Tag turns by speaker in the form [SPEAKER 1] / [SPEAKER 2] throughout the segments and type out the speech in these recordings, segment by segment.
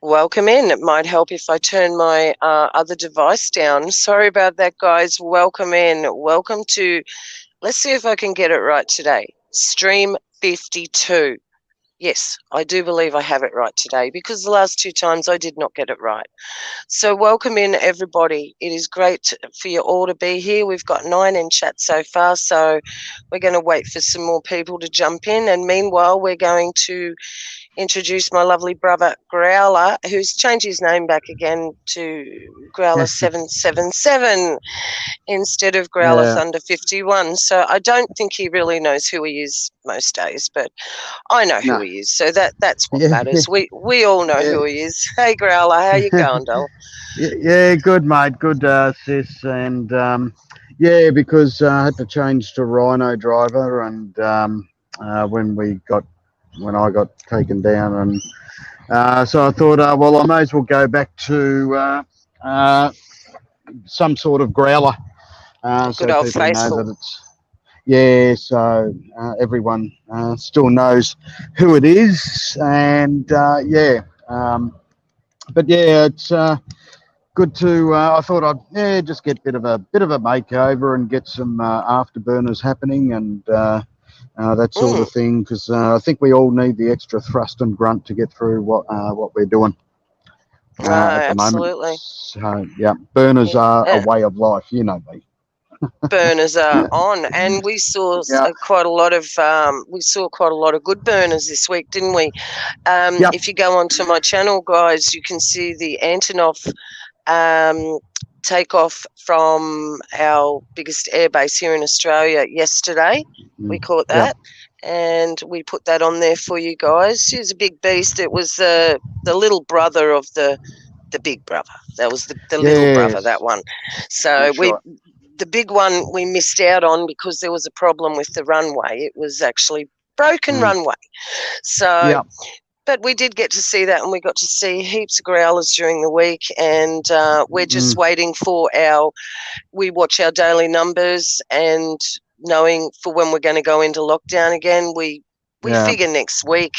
[SPEAKER 1] Welcome in. It might help if I turn my other device down. Sorry about that, guys. Welcome in. Welcome to, let's see if I can get it right today, Stream 52. Yes, I do believe I have it right today because the last two times I did not get it right. So welcome in, everybody. It is great for you all to be here. We've got 9 in chat so far, so we're going to wait for some more people to jump in. And meanwhile, we're going to introduce my lovely brother Growler, who's changed his name back again to Growler 777 instead of Growler
[SPEAKER 2] Yeah.
[SPEAKER 1] Thunder 51. So I don't think he really knows who he is most days, but I know who
[SPEAKER 2] No.
[SPEAKER 1] he is. So that's what
[SPEAKER 2] Yeah.
[SPEAKER 1] matters. We all know
[SPEAKER 2] Yeah.
[SPEAKER 1] who he is. Hey Growler, how you going, doll?
[SPEAKER 2] Yeah. Good, mate. Good, sis. And yeah, because I had to change to Rhino driver, and when I got taken down, and so I thought, well, I may as well go back to some sort of growler,
[SPEAKER 1] Good
[SPEAKER 2] so
[SPEAKER 1] old
[SPEAKER 2] people know
[SPEAKER 1] faithful.
[SPEAKER 2] that it's. Yeah, so everyone still knows who it is, and yeah. But yeah, it's good to. I thought I'd just get a bit of a makeover and get some afterburners happening and that sort of thing, because I think we all need the extra thrust and grunt to get through what we're doing at the moment.
[SPEAKER 1] Absolutely.
[SPEAKER 2] So yeah, burners are a
[SPEAKER 1] Yeah.
[SPEAKER 2] way of life. You know me.
[SPEAKER 1] Burners are on, and we saw
[SPEAKER 2] Yeah.
[SPEAKER 1] quite a lot of good burners this week, didn't we?
[SPEAKER 2] Yep.
[SPEAKER 1] If you go onto my channel, guys, you can see the Antonov takeoff from our biggest airbase here in Australia yesterday. We caught that, and we put that on there for you guys. It was a big beast. It was the little brother of the big brother. That was the little brother, that one. So the big one we missed out on because there was a problem with the runway. It was actually broken runway. So, but we did get to see that, and we got to see heaps of growlers during the week, and we're just waiting for we watch our daily numbers, and knowing for when we're going to go into lockdown again, we figure next week,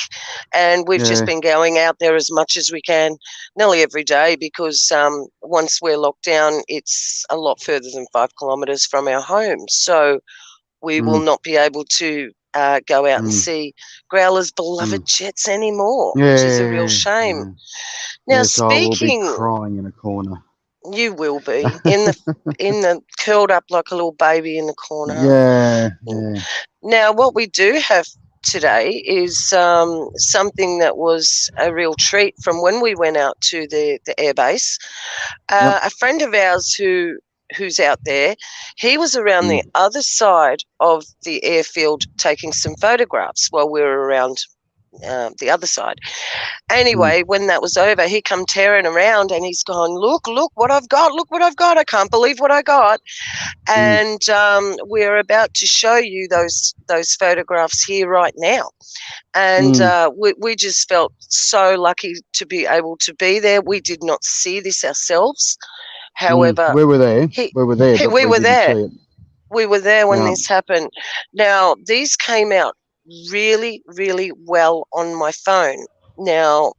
[SPEAKER 1] and we've just been going out there as much as we can, nearly every day, because once we're locked down, it's a lot further than 5 kilometres from our home, so we will not be able to go out and see Growler's beloved jets anymore, which is a real shame. Now,
[SPEAKER 2] Yes, I will be
[SPEAKER 1] speaking,
[SPEAKER 2] crying in a corner.
[SPEAKER 1] you will be in the curled up like a little baby in the corner.
[SPEAKER 2] Yeah.
[SPEAKER 1] Now, what we do have today is something that was a real treat from when we went out to the airbase. A friend of ours who's out there, he was around the other side of the airfield taking some photographs while we were around the other side. Anyway, when that was over, he come tearing around and he's gone, look what I've got, I can't believe what I got. And we're about to show you those photographs here right now. And we just felt so lucky to be able to be there. We did not see this ourselves. However,
[SPEAKER 2] we were there. We were there, but
[SPEAKER 1] we were
[SPEAKER 2] didn't
[SPEAKER 1] there.
[SPEAKER 2] see it.
[SPEAKER 1] We were there when this happened. Now, these came out really, really well on my phone. Now,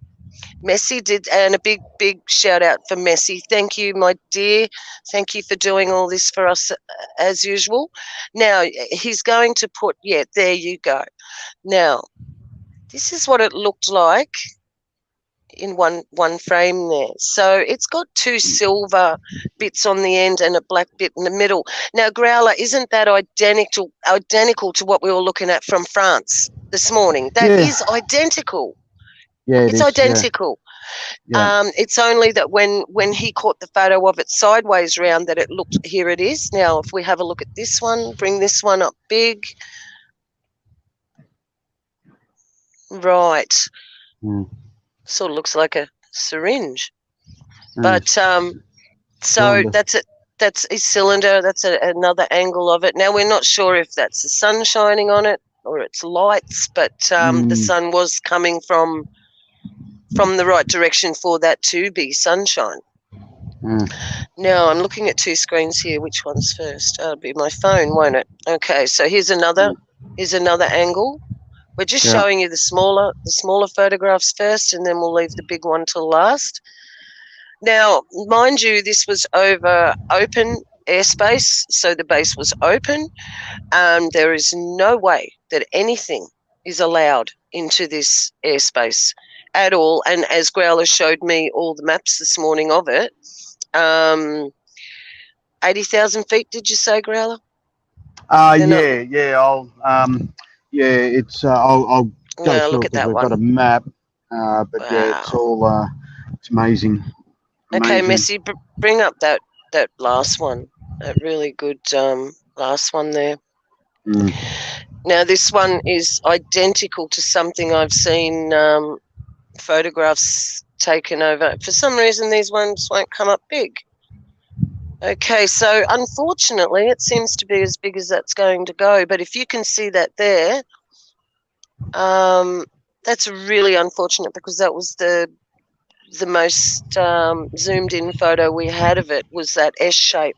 [SPEAKER 1] Messi did, and a big, big shout out for Messi. Thank you, my dear. Thank you for doing all this for us as usual. Now, he's going to put, there you go. Now, this is what it looked like in one frame there. So it's got 2 silver bits on the end and a black bit in the middle. Now, Growler, isn't that identical to what we were looking at from France this morning? That is identical.
[SPEAKER 2] Yeah,
[SPEAKER 1] it's identical. It's only that when he caught the photo of it sideways round that it looked, here it is. Now, if we have a look at this one, bring this one up big. Right. Sort of looks like a syringe. But so that's it. That's a cylinder. That's another angle of it. Now, we're not sure if that's the sun shining on it or it's lights, but the sun was coming from the right direction for that to be sunshine. Now, I'm looking at 2 screens here. Which one's first? It'll be my phone, won't it? Okay, so here's another angle We're just showing you the smaller photographs first, and then we'll leave the big one till last. Now, mind you, this was over open airspace, so the base was open. There is no way that anything is allowed into this airspace at all. And as Growler showed me all the maps this morning of it, 80,000 feet, did you say, Growler?
[SPEAKER 2] It's I'll go
[SPEAKER 1] No,
[SPEAKER 2] through
[SPEAKER 1] look
[SPEAKER 2] it
[SPEAKER 1] at
[SPEAKER 2] because
[SPEAKER 1] that
[SPEAKER 2] we've got a
[SPEAKER 1] one.
[SPEAKER 2] map. But yeah, it's
[SPEAKER 1] Wow.
[SPEAKER 2] all it's amazing.
[SPEAKER 1] Okay,
[SPEAKER 2] Amazing.
[SPEAKER 1] Messy, bring up that last one. That really good last one there.
[SPEAKER 2] Mm.
[SPEAKER 1] Now, this one is identical to something I've seen photographs taken over. For some reason, these ones won't come up big. Okay, so unfortunately, it seems to be as big as that's going to go. But if you can see that there, that's really unfortunate because that was the most zoomed in photo we had of it was that S shape.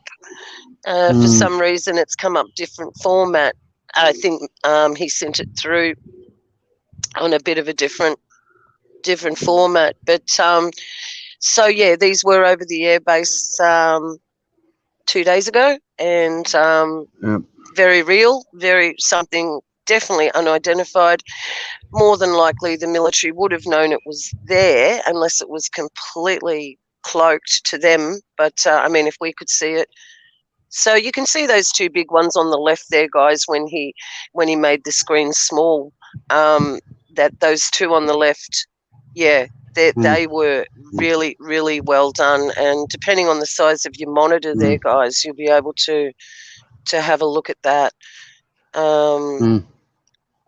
[SPEAKER 1] For some reason, it's come up different format. I think he sent it through on a bit of a different format. But so yeah, these were over the airbase 2 days ago, and very real, very something definitely unidentified. More than likely, the military would have known it was there unless it was completely cloaked to them. But I mean, if we could see it. So you can see those two big ones on the left there, guys, when he made the screen small. That those two on the left, yeah, they were really, really well done. And depending on the size of your monitor there, guys, you'll be able to have a look at that.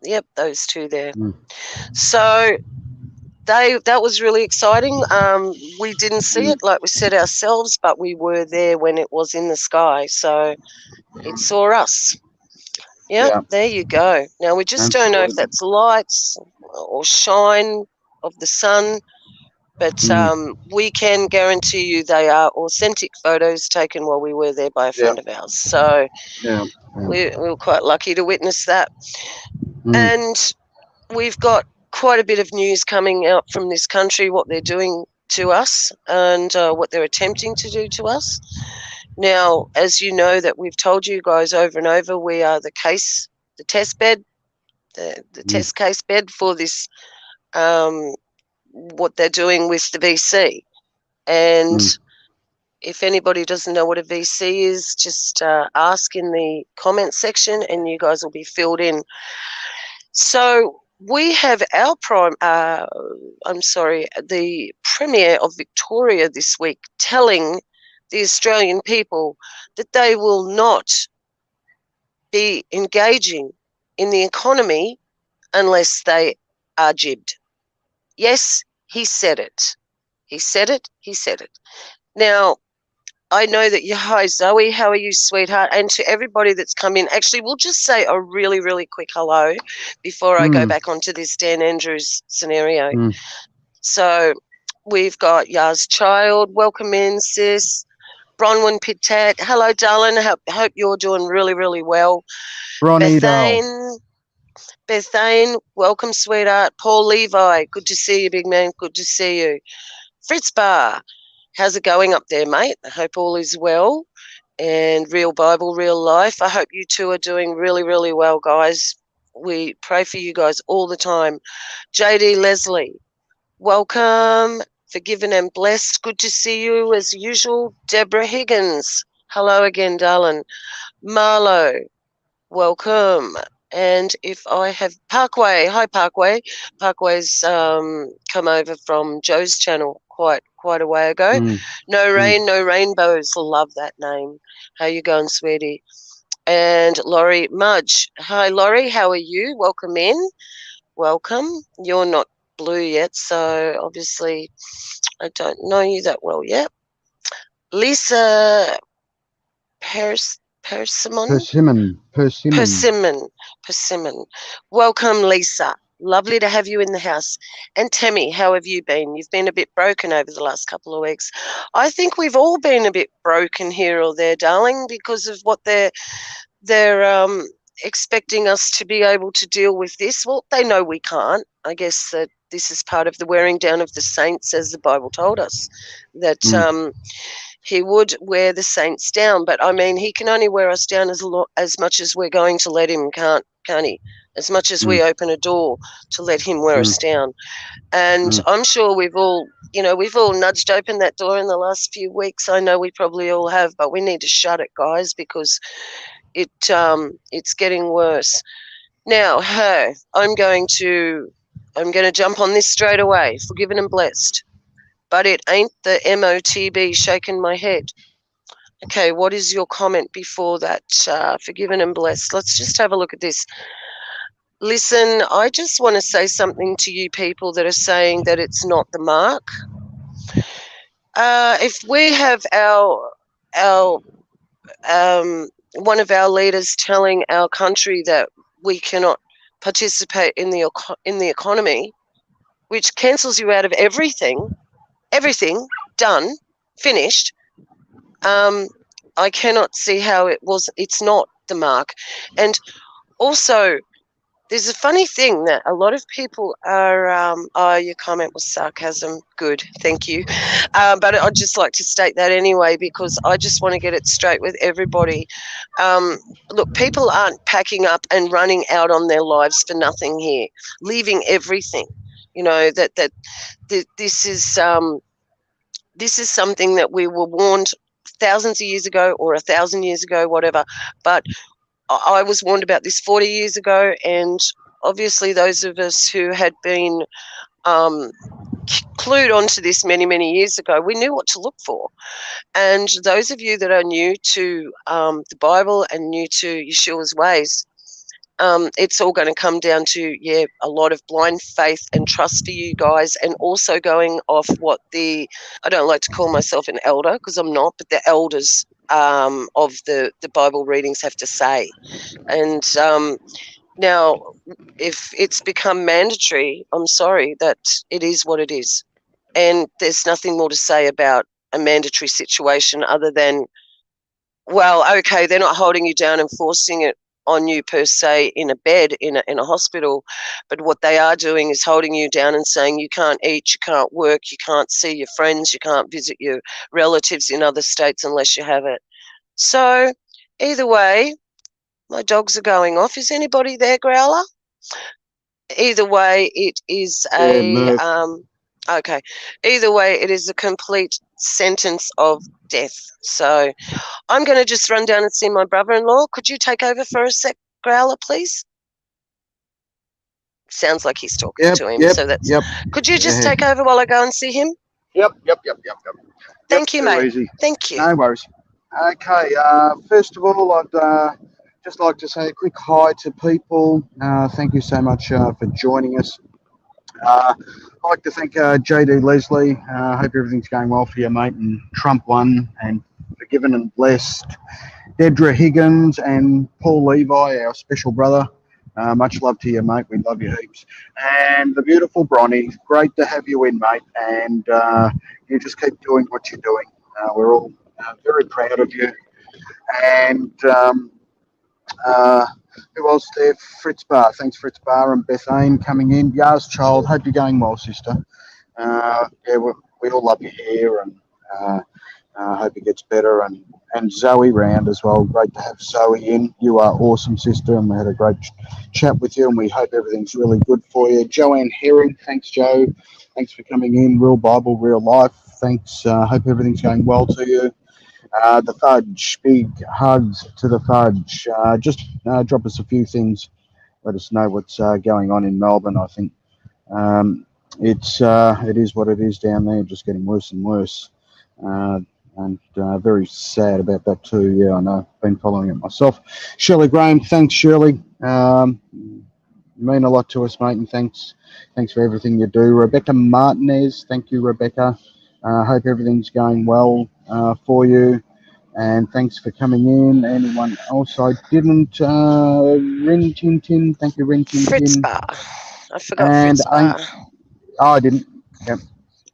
[SPEAKER 1] Yep, those two there. So that was really exciting. We didn't see it like we said ourselves, but we were there when it was in the sky. So it saw us. Yep, there you go. Now, we just don't know if that's lights or shine of the sun, but we can guarantee you they are authentic photos taken while we were there by a friend of ours. So we were quite lucky to witness that. And we've got quite a bit of news coming out from this country, what they're doing to us and what they're attempting to do to us. Now, as you know, that we've told you guys over and over, we are the test bed, the test case bed for this, what they're doing with the VC. And if anybody doesn't know what a VC is, just ask in the comment section and you guys will be filled in. So we have the Premier of Victoria this week telling the Australian people that they will not be engaging in the economy unless they are jibbed. Yes, he said it. He said it. He said it. Now, I know that hi, Zoe, how are you, sweetheart? And to everybody that's come in, actually, we'll just say a really, really quick hello before I go back onto this Dan Andrews scenario. So we've got Yaz Child, welcome in, sis. Bronwyn Pitat, hello, darling. Hope you're doing really, really well. Bethane, welcome, sweetheart. Paul Levi, good to see you, big man. Good to see you. Fritz Bar, how's it going up there, mate? I hope all is well. And Real Bible, Real Life, I hope you two are doing really, really well, guys. We pray for you guys all the time. JD Leslie, welcome. Forgiven and blessed. Good to see you as usual. Deborah Higgins, hello again, darling. Marlo, welcome. And if I have Parkway, hi Parkway. Parkway's come over from Joe's channel quite a way ago. No rain, no rainbows. Love that name. How you going, sweetie? And Laurie Mudge. Hi Laurie, how are you? Welcome in. Welcome. You're not blue yet, so obviously I don't know you that well yet. Lisa Persimmon. Welcome, Lisa. Lovely to have you in the house. And Tammy, how have you been? You've been a bit broken over the last couple of weeks. I think we've all been a bit broken here or there, darling, because of what they're expecting us to be able to deal with this. Well, they know we can't. I guess that this is part of the wearing down of the saints, as the Bible told us, that he would wear the saints down. But I mean, he can only wear us down as much as we're going to let him, can't he? As much as we open a door to let him wear us down. And I'm sure we've all nudged open that door in the last few weeks. I know we probably all have, but we need to shut it, guys, because it's getting worse. Now, hey, I'm going to jump on this straight away. Forgiven and blessed. But it ain't the MOTB shaking my head. Okay, what is your comment before that? Forgiven and blessed. Let's just have a look at this. Listen, I just want to say something to you people that are saying that it's not the mark. If we have our one of our leaders telling our country that we cannot participate in the economy, which cancels you out of everything done, finished, I cannot see how it's not the mark. And also, there's a funny thing that a lot of people are, your comment was sarcasm. Good, thank you. But I'd just like to state that anyway, because I just want to get it straight with everybody. Look, people aren't packing up and running out on their lives for nothing here, leaving everything. You know, that this is something that we were warned thousands of years ago or 1,000 years ago, whatever. But I was warned about this 40 years ago, and obviously those of us who had been clued onto this many, many years ago, we knew what to look for. And those of you that are new to the Bible and new to Yeshua's ways, it's all going to come down to, a lot of blind faith and trust for you guys, and also going off what I don't like to call myself an elder because I'm not, but the elders of the Bible readings have to say. And now, if it's become mandatory, I'm sorry that it is what it is. And there's nothing more to say about a mandatory situation other than, well, okay, they're not holding you down and forcing it on you per se in a bed in a hospital, but what they are doing is holding you down and saying you can't eat, you can't work, you can't see your friends, you can't visit your relatives in other states unless you have it. So either way, my dogs are going off. Is anybody there, Growler? Either way, it is okay. Either way, it is a complete sentence of death. So I'm going to just run down and see my brother-in-law. Could you take over for a sec, Growler, please? Sounds like he's talking to him. So that's. Could you just take over while I go and see him?
[SPEAKER 2] Yep.
[SPEAKER 1] Thank you, mate.
[SPEAKER 2] Easy.
[SPEAKER 1] Thank you.
[SPEAKER 2] No worries. Okay. First of all, I'd just like to say a quick hi to people. Thank you so much for joining us. I'd like to thank JD Leslie. Hope everything's going well for you, mate. And Trump won, and forgiven and blessed. Deidre Higgins and Paul Levi, our special brother. Much love to you, mate. We love you heaps. And the beautiful Bronnie, great to have you in, mate. And you just keep doing what you're doing. We're all very proud of you. And who else there? Fritz Bar. Thanks, Fritz Bar and Beth Aim coming in. Yars Child, hope you're going well, sister. We all love your hair, and hope it gets better. And Zoe round as well. Great to have Zoe in. You are awesome, sister, and we had a great chat with you, and we hope everything's really good for you. Joanne Herring, thanks, Joe. Thanks for coming in. Real Bible, real life. Thanks. Hope everything's going well to you. The Fudge, big hugs to the Fudge. Just drop us a few things. Let us know what's going on in Melbourne. I think it is what it is down there, just getting worse and worse. And very sad about that too. Yeah, I know. Been following it myself. Shirley Graham, thanks, Shirley. Mean a lot to us, mate, and thanks for everything you do. Rebecca Martinez, thank you, Rebecca. Hope everything's going well for you, and thanks for coming in. Anyone else I didn't? Rin Tin Tin, thank you, Rin Tin Tin.
[SPEAKER 1] Fritz Bar. I forgot Fritz Bar.
[SPEAKER 2] I didn't. Yep.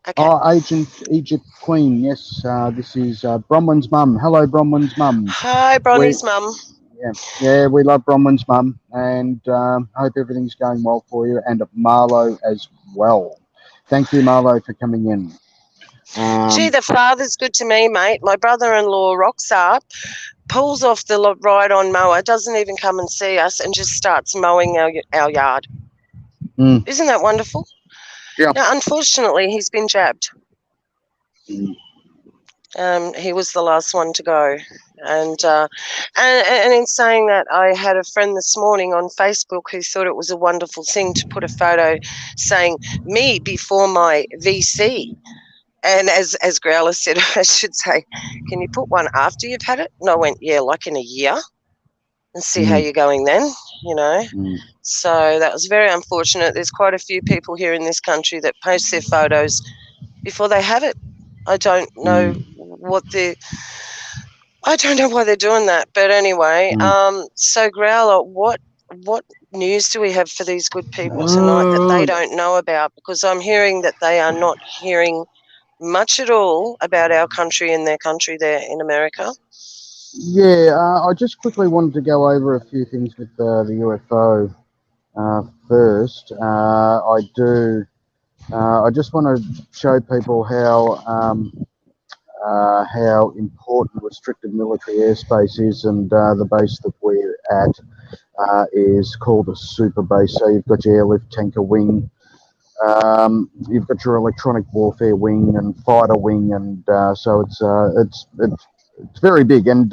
[SPEAKER 1] Okay.
[SPEAKER 2] Agent Egypt Queen. Yes, this is Bronwyn's mum. Hello, Bronwyn's mum.
[SPEAKER 1] Hi, Bronny's mum.
[SPEAKER 2] Yeah, we love Bronwyn's mum, and hope everything's going well for you, and Marlo as well. Thank you, Marlo, for coming in.
[SPEAKER 1] Gee, the father's good to me, mate. My brother-in-law rocks up, pulls off the ride-on mower, doesn't even come and see us, and just starts mowing our yard. Isn't that wonderful?
[SPEAKER 2] Yeah.
[SPEAKER 1] Now, unfortunately, he's been jabbed. He was the last one to go. And in saying that, I had a friend this morning on Facebook who thought it was a wonderful thing to put a photo saying, me before my VC. And as Growler said, I should say, can you put one after you've had it? And I went, yeah, like in a year, and see how you're going then, you know. So that was very unfortunate. There's quite a few people here in this country that post their photos before they have it. I don't know I don't know why they're doing that. But anyway, so Growler, what news do we have for these good people tonight that they don't know about? Because I'm hearing that they are not hearing much at all about our country and their country there in America.
[SPEAKER 2] Yeah, I just quickly wanted to go over a few things with the UFO first. I just want to show people how important restricted military airspace is, and the base that we're at is called a super base. So you've got your airlift tanker wing, you've got your electronic warfare wing and fighter wing, and so it's very big. And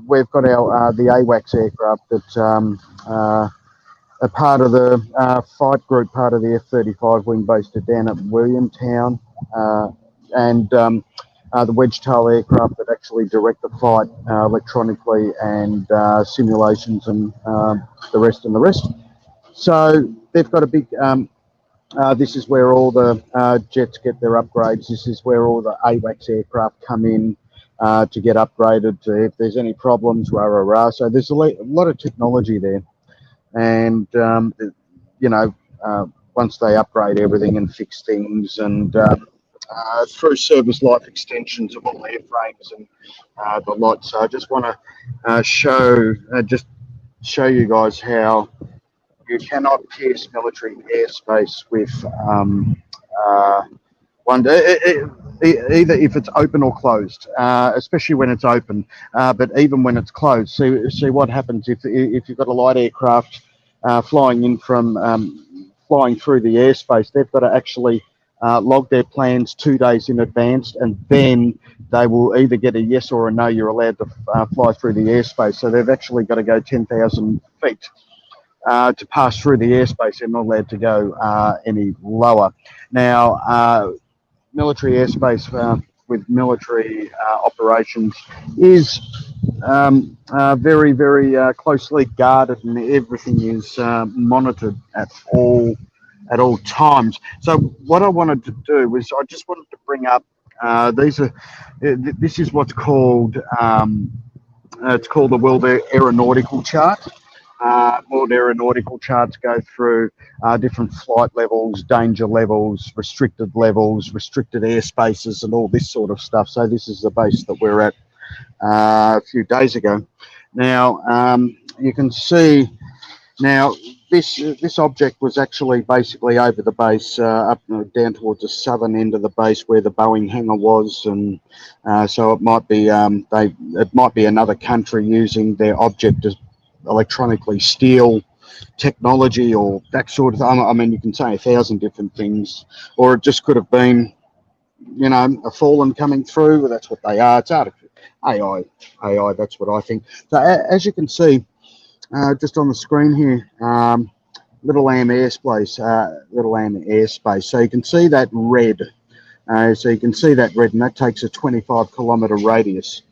[SPEAKER 2] we've got our the AWACS aircraft that a part of the fight group, part of the F-35 wing based down at Williamtown, and the wedge-tail aircraft that actually direct the fight electronically, and simulations, and the rest. So they've got a big, this is where all the jets get their upgrades. This is where all the AWACS aircraft come in to get upgraded if there's any problems, So there's a lot of technology there. And, once they upgrade everything and fix things, and through service life extensions of all airframes and the lot. So I just want to show you guys how you cannot pierce military airspace with either if it's open or closed, especially when it's open, but even when it's closed. See what happens if you've got a light aircraft flying through the airspace. They've got to actually log their plans 2 days in advance, and then they will either get a yes or a no. You're allowed to fly through the airspace. So they've actually got to go 10,000 feet to pass through the airspace. They're not allowed to go any lower. Now, military airspace with military operations is very, very closely guarded, and everything is monitored at all times. So what I wanted to do was I just wanted to bring up this is what's called it's called the World Aeronautical Chart. World aeronautical charts go through different flight levels, danger levels, restricted airspaces, and all this sort of stuff. So this is the base that we're at a few days ago. Now you can see now this object was actually basically over the base, up down towards the southern end of the base where the Boeing hangar was, and so it might be another country using their object as electronically steal technology or that sort of thing. I mean, you can say 1,000 different things, or it just could have been, a fallen coming through. Well, that's what they are. It's AI. That's what I think. So as you can see, just on the screen here, Little Am airspace. So you can see that red. And that takes a 25-kilometre radius.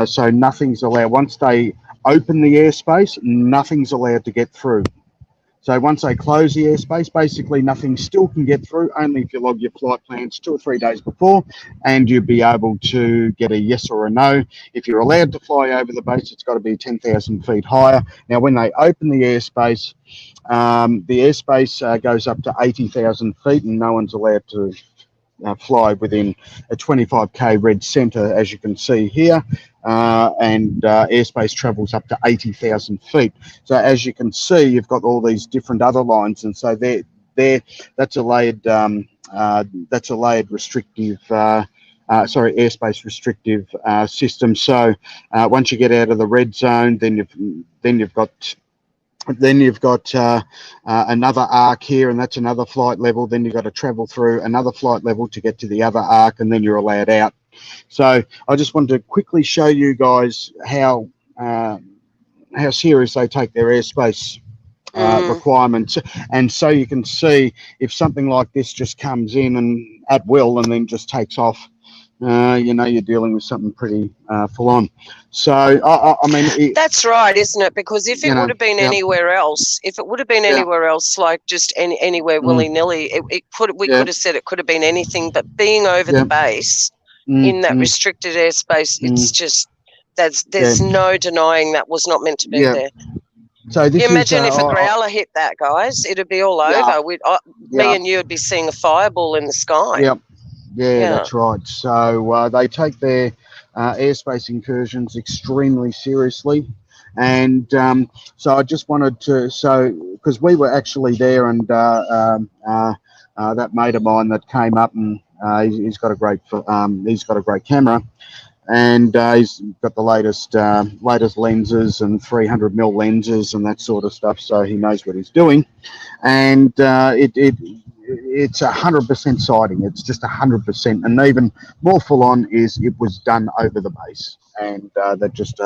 [SPEAKER 2] So nothing's allowed. Once they open the airspace, nothing's allowed to get through. So once they close the airspace, basically nothing still can get through, only if you log your flight plans 2 or 3 days before, and you'll be able to get a yes or a no. If you're allowed to fly over the base, it's got to be 10,000 feet higher. Now, when they open the airspace goes up to 80,000 feet, and no one's allowed to fly within a 25k red centre, as you can see here. and airspace travels up to 80,000 feet. So as you can see, you've got all these different other lines, and so that's a layered restrictive. Airspace restrictive system. So once you get out of the red zone, then you've got another arc here, and that's another flight level. Then you've got to travel through another flight level to get to the other arc, and then you're allowed out. So I just wanted to quickly show you guys how serious they take their airspace requirements, and so you can see if something like this just comes in and at will and then just takes off. You're dealing with something pretty full on. So, I mean...
[SPEAKER 1] That's right, isn't it? Because if it would have been anywhere else, anywhere else, like just anywhere willy-nilly, we could have said it could have been anything, but being over the base in that restricted airspace, it's just, there's no denying that was not meant to be there.
[SPEAKER 2] So this
[SPEAKER 1] you imagine if a growler hit that, guys, it'd be all over. Me and you would be seeing a fireball in the sky.
[SPEAKER 2] Yeah, that's right. So they take their airspace incursions extremely seriously. And so I just wanted to, because we were actually there, and that mate of mine that came up, and he's got a great camera, and he's got the latest lenses and 300mm lenses and that sort of stuff, so he knows what he's doing. And it's 100% sighting. It's just 100%, and even more full on is it was done over the base, and that just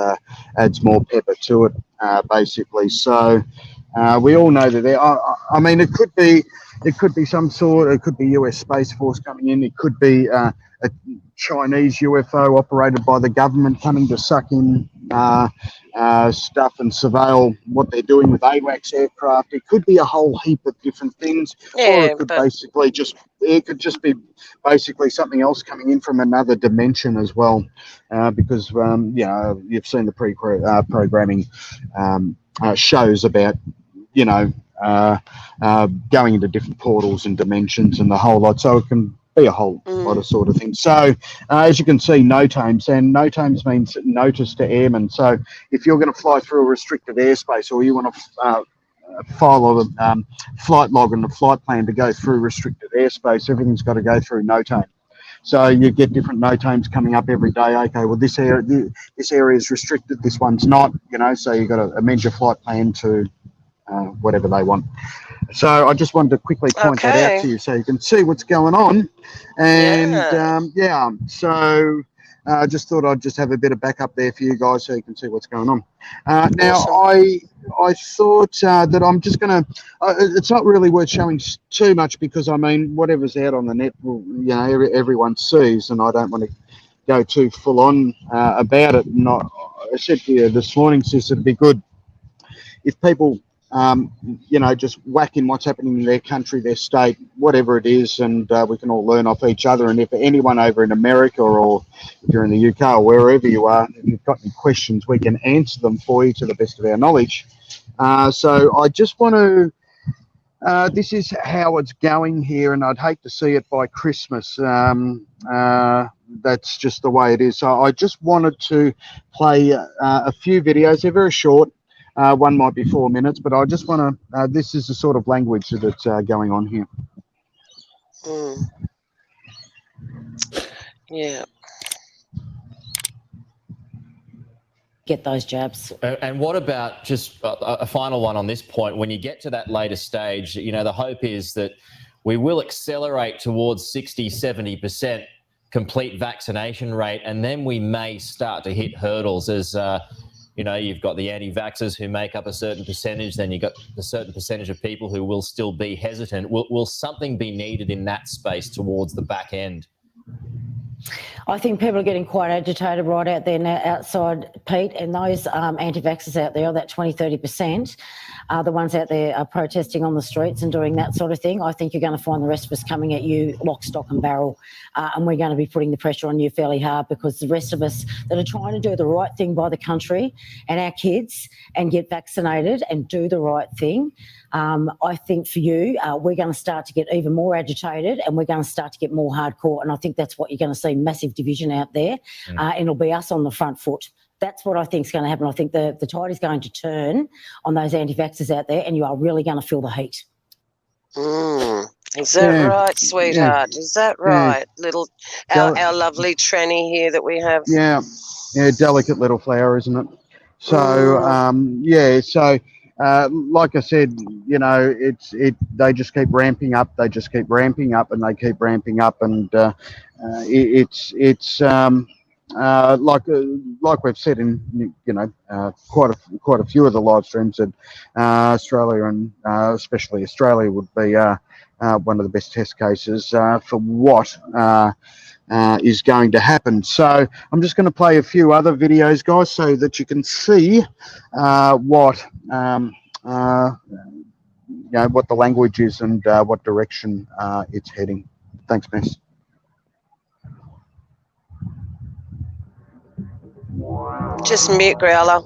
[SPEAKER 2] adds more pepper to it, basically. So we all know that I mean, it could be some sort. It could be US Space Force coming in. It could be a Chinese U.F.O. operated by the government coming to suck in stuff and surveil what they're doing with AWACS aircraft. It could be a whole heap of different things, or it could just be basically something else coming in from another dimension as well, because you've seen the programming shows about going into different portals and dimensions and the whole lot, so it can be a whole lot of sort of things. So as you can see, NOTAMs, and NOTAMs means notice to airmen. So if you're going to fly through a restricted airspace, or you want to file a flight log and a flight plan to go through restricted airspace, everything's got to go through NOTAM. So you get different NOTAMs coming up every day. Okay, well, this area is restricted, this one's not, so you've got to amend your flight plan to whatever they want. So I just wanted to quickly point that out to you so you can see what's going on. And so I just thought I'd just have a bit of backup there for you guys so you can see what's going on. Now, I thought that I'm just going to, it's not really worth showing too much, because, I mean, whatever's out on the net, everyone sees, and I don't want to go too full on about it. And I said to you this morning, sis, it'd be good if people just whack in what's happening in their country, their state, whatever it is, and we can all learn off each other. And if anyone over in America, or if you're in the UK, or wherever you are, if you've got any questions, we can answer them for you to the best of our knowledge. So I just want to, this is how it's going here, and I'd hate to see it by Christmas. That's just the way it is. So I just wanted to play a few videos. They're very short. One might be 4 minutes, but I just want to, this is the sort of language that's going on here.
[SPEAKER 1] Yeah.
[SPEAKER 3] Get those jabs.
[SPEAKER 4] And what about just a final one on this point? When you get to that later stage, the hope is that we will accelerate towards 60, 70% complete vaccination rate, and then we may start to hit hurdles as you've got the anti-vaxxers who make up a certain percentage, then you've got a certain percentage of people who will still be hesitant. Will something be needed in that space towards the back end?
[SPEAKER 3] I think people are getting quite agitated right out there now outside, Pete, and those anti-vaxxers out there, that 20, 30%, are the ones out there are protesting on the streets and doing that sort of thing. I think you're going to find the rest of us coming at you lock, stock and barrel, and we're going to be putting the pressure on you fairly hard, because the rest of us that are trying to do the right thing by the country and our kids and get vaccinated and do the right thing, I think for you, we're going to start to get even more agitated, and we're going to start to get more hardcore. And I think that's what you're going to see, massive division out there, and it'll be us on the front foot. That's what I think is going to happen. I think the tide is going to turn on those anti-vaxxers out there, and you are really going to feel the heat.
[SPEAKER 1] Is that right, sweetheart? Is that right? Little our lovely tranny here that we have.
[SPEAKER 2] Yeah, delicate little flower, isn't it? So so like I said, you know, they just keep ramping up. They just keep ramping up, and they keep ramping up, and it's like we've said in quite a few of the live streams that Australia and especially Australia would be one of the best test cases for what is going to happen. So I'm just going to play a few other videos, guys, so that you can see what what the language is and what direction it's heading. Thanks, Miss.
[SPEAKER 1] Just mute, Growler.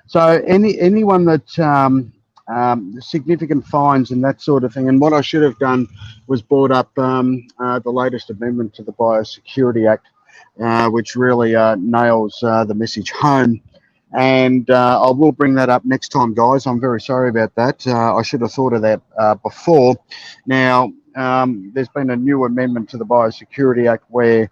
[SPEAKER 2] So anyone that significant fines and that sort of thing, and what I should have done was brought up the latest amendment to the Biosecurity Act, which really nails the message home. And I will bring that up next time, guys. I'm very sorry about that. I should have thought of that before. Now, there's been a new amendment to the Biosecurity Act where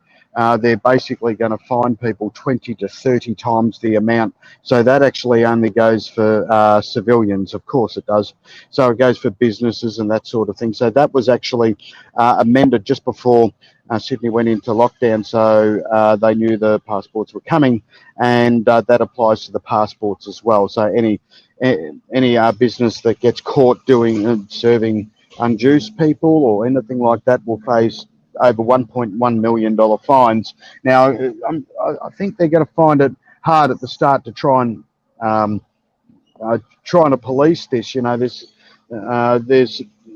[SPEAKER 2] they're basically going to fine people 20 to 30 times the amount. So that actually only goes for civilians. Of course it does. So it goes for businesses and that sort of thing. So that was actually amended just before Sydney went into lockdown. So they knew the passports were coming, and that applies to the passports as well. So any business that gets caught doing serving unjuiced people or anything like that will face over $1.1 million fines. Now, I think they're going to find it hard at the start to try and police this. You know, there's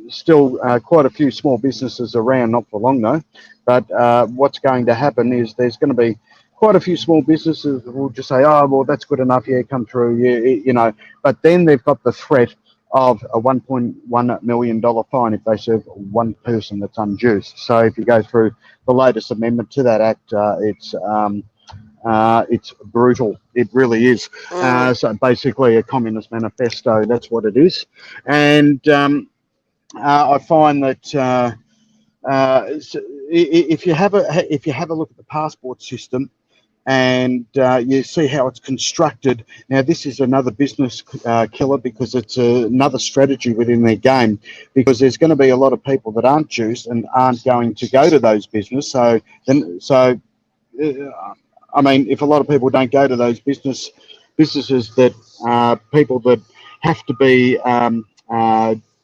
[SPEAKER 2] still quite a few small businesses around, not for long though. But what's going to happen is there's going to be quite a few small businesses that will just say, oh, well, that's good enough. Yeah, come through. Yeah, you know. But then they've got the threat of a $1.1 million fine if they serve one person that's unjuiced. So if you go through the latest amendment to that act, it's brutal. It really is. So basically a communist manifesto, that's what it is. And I find that if you have a look at the passport system, and you see how it's constructed. Now, this is another business killer because it's another strategy within their game, because there's going to be a lot of people that aren't juiced and aren't going to go to those businesses. I mean, if a lot of people don't go to those businesses that people that have to be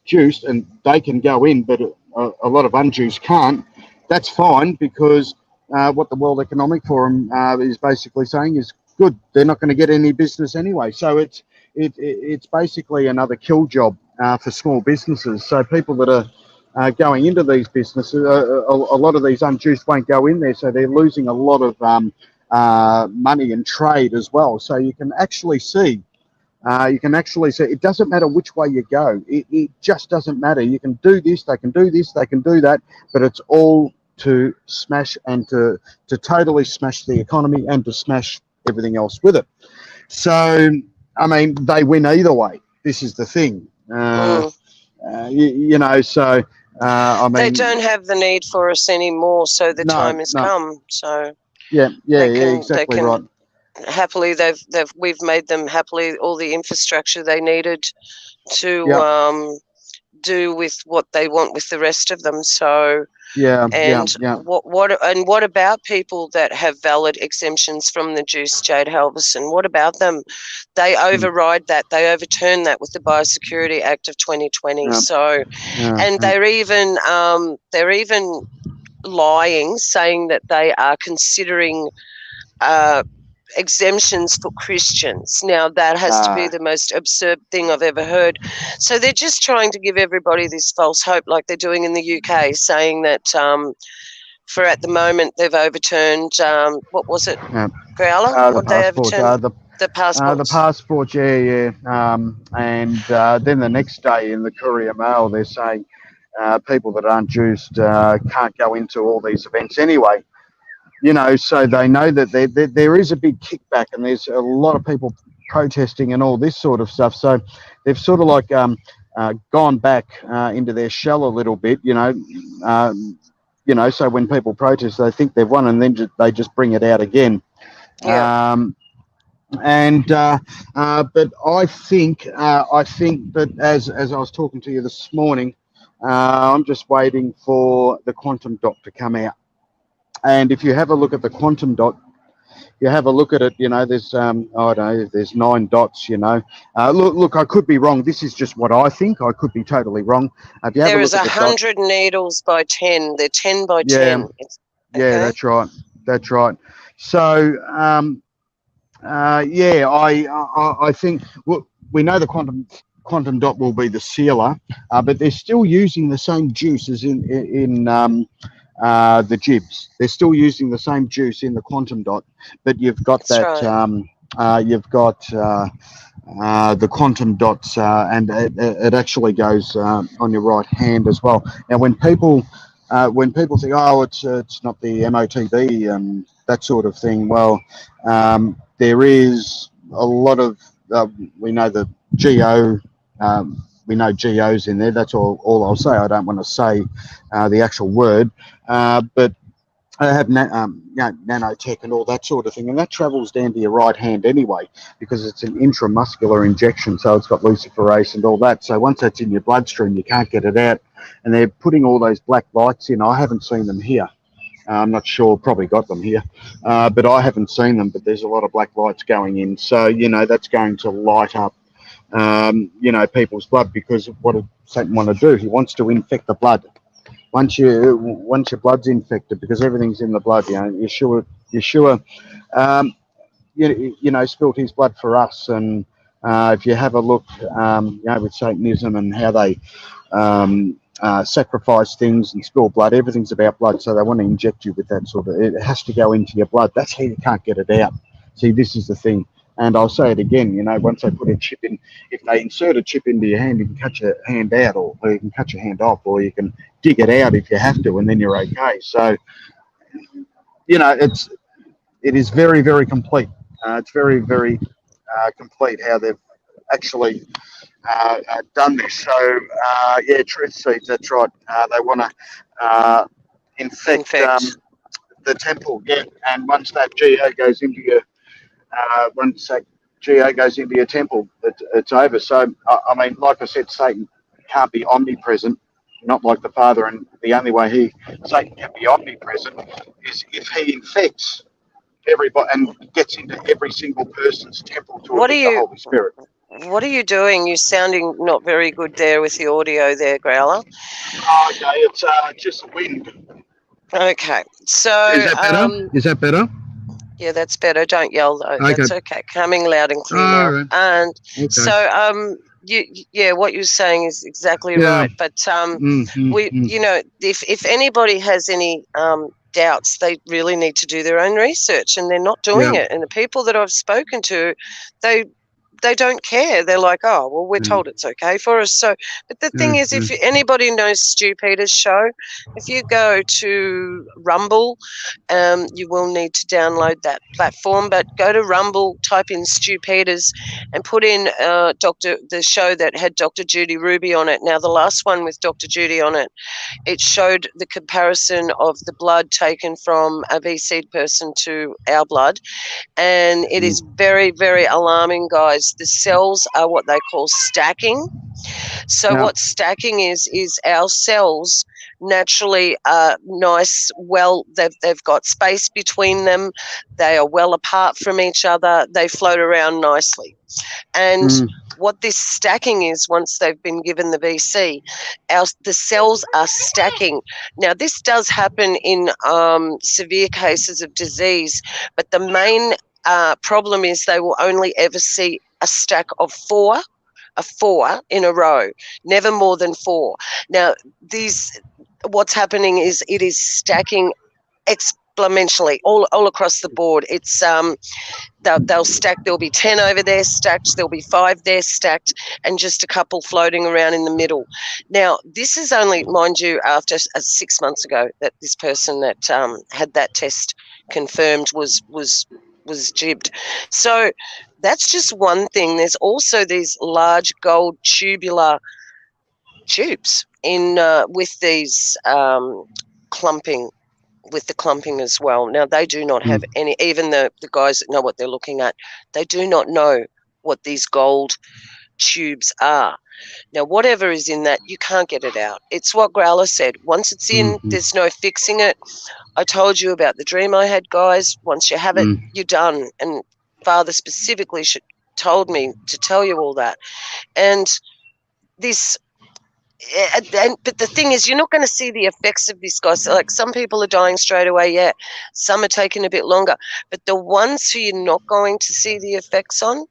[SPEAKER 2] juiced, and they can go in, but a lot of unjuiced can't, that's fine, because what the World Economic Forum is basically saying is good. They're not going to get any business anyway. So it's basically another kill job for small businesses. So people that are going into these businesses, a lot of these unjuiced won't go in there. So they're losing a lot of money and trade as well. So you can actually see, it doesn't matter which way you go. It just doesn't matter. You can do this, they can do this, they can do that, but it's all to smash and to totally smash the economy and to smash everything else with it. So, I mean, they win either way. This is the thing. You know, so, I mean...
[SPEAKER 1] They don't have the need for us anymore, so the time has come. So...
[SPEAKER 2] Yeah,
[SPEAKER 1] They
[SPEAKER 2] exactly
[SPEAKER 1] can
[SPEAKER 2] right.
[SPEAKER 1] happily. We've made them happily all the infrastructure they needed to
[SPEAKER 2] Yeah.
[SPEAKER 1] do with what they want with the rest of them. So.
[SPEAKER 2] Yeah.
[SPEAKER 1] And what about people that have valid exemptions from the juice, Jade Halverson? What about them? They override that. They overturn that with the Biosecurity Act of 2020.
[SPEAKER 2] Yeah.
[SPEAKER 1] So, and they're even lying, saying that they are considering exemptions for Christians. Now, that has to be the most absurd thing I've ever heard. So they're just trying to give everybody this false hope, like they're doing in the UK, saying that for at the moment they've overturned, what was it, Growler?
[SPEAKER 2] The
[SPEAKER 1] What they
[SPEAKER 2] passport.
[SPEAKER 1] overturned?
[SPEAKER 2] The
[SPEAKER 1] passports.
[SPEAKER 2] passport. Yeah. And then the next day in the Courier Mail, they're saying people that aren't juiced can't go into all these events anyway. So they know that there is a big kickback, and there's a lot of people protesting and all this sort of stuff. So they've sort of like gone back into their shell a little bit, so when people protest, they think they've won, and then they just bring it out again.
[SPEAKER 1] Yeah.
[SPEAKER 2] But I think that as I was talking to you this morning, I'm just waiting for the quantum dot to come out. And if you have a look at the quantum dot, you have a look at it, there's I don't know, there's 9 dots, look, I could be wrong. This is just what I think. I could be totally wrong. If you have
[SPEAKER 1] There
[SPEAKER 2] a
[SPEAKER 1] is
[SPEAKER 2] look at
[SPEAKER 1] 100 needles by 10. They're 10 by 10.
[SPEAKER 2] Yeah, that's right. So I think we know the quantum dot will be the sealer, but they're still using the same juice as in the jibs. They're still using the same juice in the quantum dot, but you've got
[SPEAKER 1] That's right.
[SPEAKER 2] you've got the quantum dots, and it actually goes on your right hand as well. Now, when people think, oh, it's not the MOTB and that sort of thing, well, there is a lot of we know the GO. We know GOs in there. That's all I'll say. I don't want to say the actual word, but I have nanotech and all that sort of thing, and that travels down to your right hand anyway, because it's an intramuscular injection, so it's got luciferase and all that. So once that's in your bloodstream, you can't get it out, and they're putting all those black lights in. I haven't seen them here. I'm not sure, probably got them here, but I haven't seen them, but there's a lot of black lights going in. So, that's going to light up, people's blood, because what does Satan want to do? He wants to infect the blood. Once your blood's infected, because everything's in the blood, Yeshua, spilt his blood for us. And if you have a look, with Satanism and how they sacrifice things and spill blood, everything's about blood. So they want to inject you with that sort of, it has to go into your blood. That's how you can't get it out. See, this is the thing. And I'll say it again, once they put a chip in, if they insert a chip into your hand, you can cut your hand out, or you can cut your hand off, or you can dig it out if you have to, and then you're okay. So, it is very, very complete. It's very, very complete how they've actually done this. So, truth seeds, that's right. They want to infect the temple, and once that GO goes into your once that GO goes into your temple, it's over. So, I mean, like I said, Satan can't be omnipresent, not like the Father, and the only way Satan can be omnipresent is if he infects everybody and gets into every single person's temple to emit the Holy Spirit.
[SPEAKER 1] What are you doing? You're sounding not very good there with the audio there, Growler.
[SPEAKER 2] Okay, it's just wind.
[SPEAKER 1] Okay, so...
[SPEAKER 2] Is that better? Is that better?
[SPEAKER 1] Yeah, that's better. Don't yell though.
[SPEAKER 2] Okay.
[SPEAKER 1] That's okay. Coming loud and clear now.
[SPEAKER 2] Right.
[SPEAKER 1] And
[SPEAKER 2] okay.
[SPEAKER 1] So, what you're saying is exactly right. But if anybody has any doubts, they really need to do their own research, and they're not doing it. And the people that I've spoken to, they they don't care. They're like, oh, well, we're told it's okay for us. So, but the thing is, if anybody knows Stu Peters' show, if you go to Rumble, you will need to download that platform. But go to Rumble, type in Stu Peters, and put in the show that had Dr. Judy Ruby on it. Now, the last one with Dr. Judy on it, it showed the comparison of the blood taken from a VC person to our blood. And it is very, very alarming, guys. The cells are what they call stacking. So what stacking is our cells naturally are nice, well, they've got space between them. They are well apart from each other. They float around nicely. And what this stacking is, once they've been given the VC, the cells are stacking. Now, this does happen in severe cases of disease, but the main problem is they will only ever see a stack of four in a row, never more than 4. Now, what's happening is it is stacking exponentially all across the board. It's they'll stack. There'll be 10 over there stacked. There'll be 5 there stacked, and just a couple floating around in the middle. Now, this is only, mind you, after 6 months ago that this person that had that test confirmed was jibbed. So that's just one thing. There's also these large gold tubular tubes in with these clumping. With the clumping as well. Now, they do not have any, even the guys that know what they're looking at, they do not know what these gold tubes are. Now, whatever is in that, you can't get it out. It's what Growler said. Once it's in, there's no fixing it. I told you about the dream I had, guys. Once you have it, you're done. And Father specifically told me to tell you all that. And this... but the thing is, you're not going to see the effects of this, guys. So, like, some people are dying straight away, yeah. Some are taking a bit longer. But the ones who you're not going to see the effects on,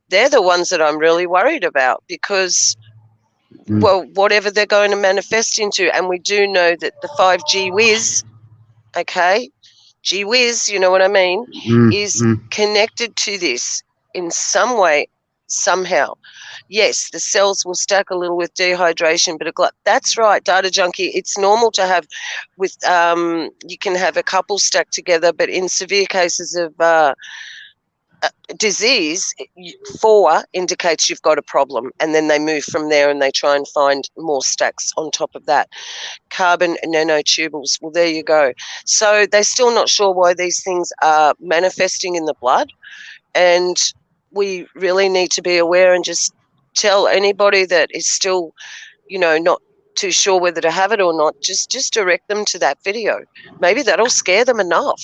[SPEAKER 1] they're the ones that I'm really worried about, because, well, whatever they're going to manifest into, and we do know that the 5G whiz, okay, gee whiz, you know what I mean, is connected to this in some way, somehow. Yes, the cells will stack a little with dehydration, but that's right, Data Junkie. It's normal to have you can have a couple stacked together, but in severe cases of disease, 4 indicates you've got a problem, and then they move from there and they try and find more stacks on top of that. Carbon nanotubules, well, there you go. So they're still not sure why these things are manifesting in the blood, and we really need to be aware and just tell anybody that is still, not too sure whether to have it or not, just direct them to that video. Maybe that'll scare them enough,